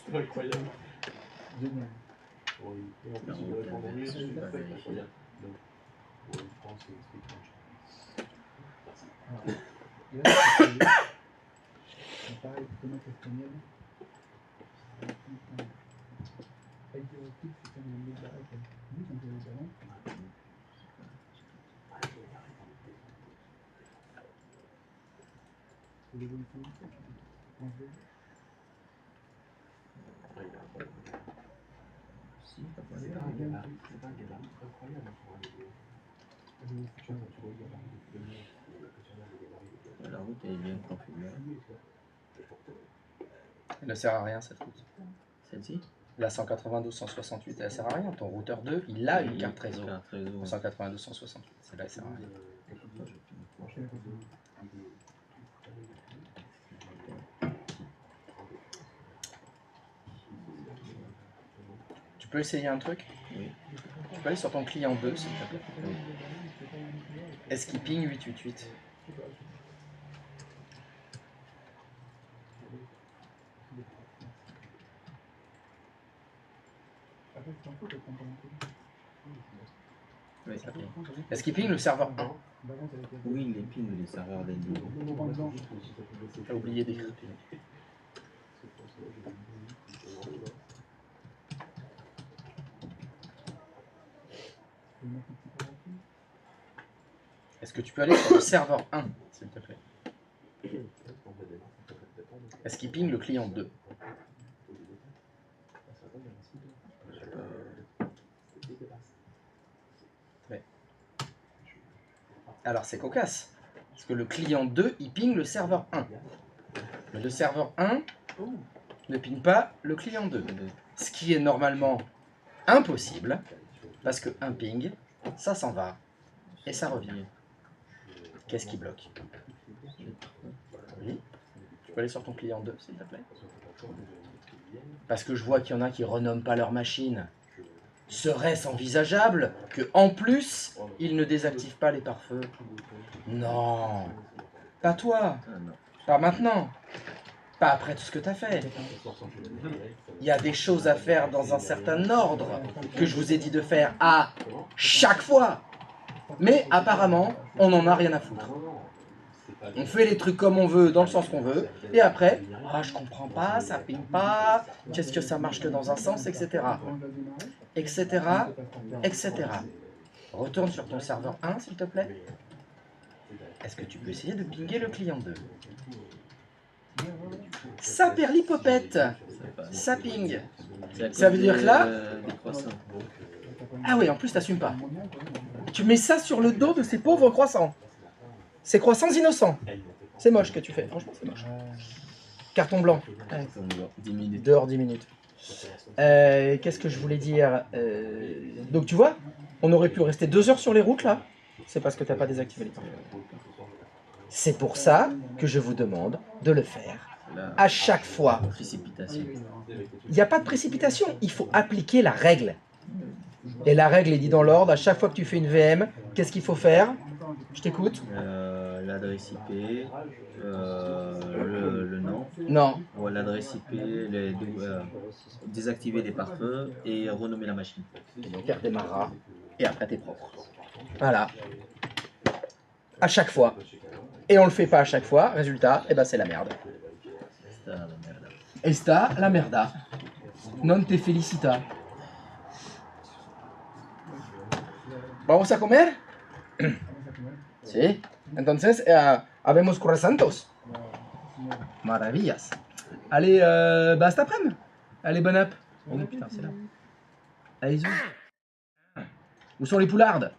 C'est incroyable. Génial. Oui, et en plus, il répond en mieux, c'est incroyable. Donc, oui, France, c'est Et là, c'est pareil, tomate espagnole. Avec du recul, c'est comme une médaille. Oui, quand il y a des ballons. C'est les bonnes conditions. Si, t'as pas C'est l'air. pas un gabarit incroyable pour un vidéo. Tu vois, tu vois le gabarit de lumière, La route elle est bien configurée. Elle ne sert à rien cette route. Celle-ci? La 192.168, elle sert à rien. Ton routeur 2, il a une carte réseau. Carte réseau. 192.168, celle-là, elle sert à rien. Tu peux essayer un truc? Oui. Tu peux aller sur ton client 2, s'il te plaît. Est-ce qu'il ping 888? Oui. Est-ce qu'il ping le serveur 1? Oui, il est ping les serveurs des niveaux. T'as oublié d'écrire. Est-ce que tu peux aller sur le serveur 1, s'il te plaît? Est-ce qu'il ping le client 2? Ouais. Alors c'est cocasse, parce que le client 2, il ping le serveur 1. Mais le serveur 1 ne ping pas le client 2. Ce qui est normalement impossible, parce que un ping, ça s'en va, et ça revient. Qu'est-ce qui bloque? Oui. Tu peux aller sur ton client 2, s'il te plaît? Parce que je vois qu'il y en a qui renomment pas leur machine. Serait-ce envisageable que, en plus, ils ne désactivent pas les pare-feux? Non. Pas toi. Pas maintenant. Pas après tout ce que tu as fait. Il y a des choses à faire dans un certain ordre que je vous ai dit de faire à chaque fois. Mais apparemment, on n'en a rien à foutre. On fait les trucs comme on veut, dans le sens qu'on veut, et après, ah, je comprends pas, ça ping pas, qu'est-ce que ça marche que dans un sens, etc. Etc. Etc. Retourne sur ton serveur 1, s'il te plaît. Est-ce que tu peux essayer de pinguer le client 2? Ça perd l'hypopète. Ça ping. Ça veut dire que là... Ah oui, en plus, t'assumes pas. Tu mets ça sur le dos de ces pauvres croissants. Ces croissants innocents. C'est moche que tu fais. Franchement, c'est moche. Carton blanc. Allez. 10 minutes. Dehors 10 minutes. Qu'est-ce que je voulais dire Donc tu vois, on aurait pu rester 2 heures sur les routes là. C'est parce que t'as pas désactivé les pare-feux. C'est pour ça que je vous demande de le faire à chaque fois. Précipitation. Il n'y a pas de précipitation, il faut appliquer la règle. Et la règle est dit dans l'ordre, à chaque fois que tu fais une VM, qu'est-ce qu'il faut faire? Je t'écoute. L'adresse IP, le nom. Non. Ouais, l'adresse IP, désactiver les pare-feux et renommer la machine. Et donc elle redémarrera et après t'es propre. Voilà. À chaque fois. Et on le fait pas à chaque fois, résultat, eh ben c'est la merde. Esta la merda. Non te felicita. ¿Vamos a comer? Sí. Entonces, habemos croissantos. Maravillas. Allez, bah cet après-midi. Allez, bonne app. Oh putain, c'est là. Allez, où sont les poulardes?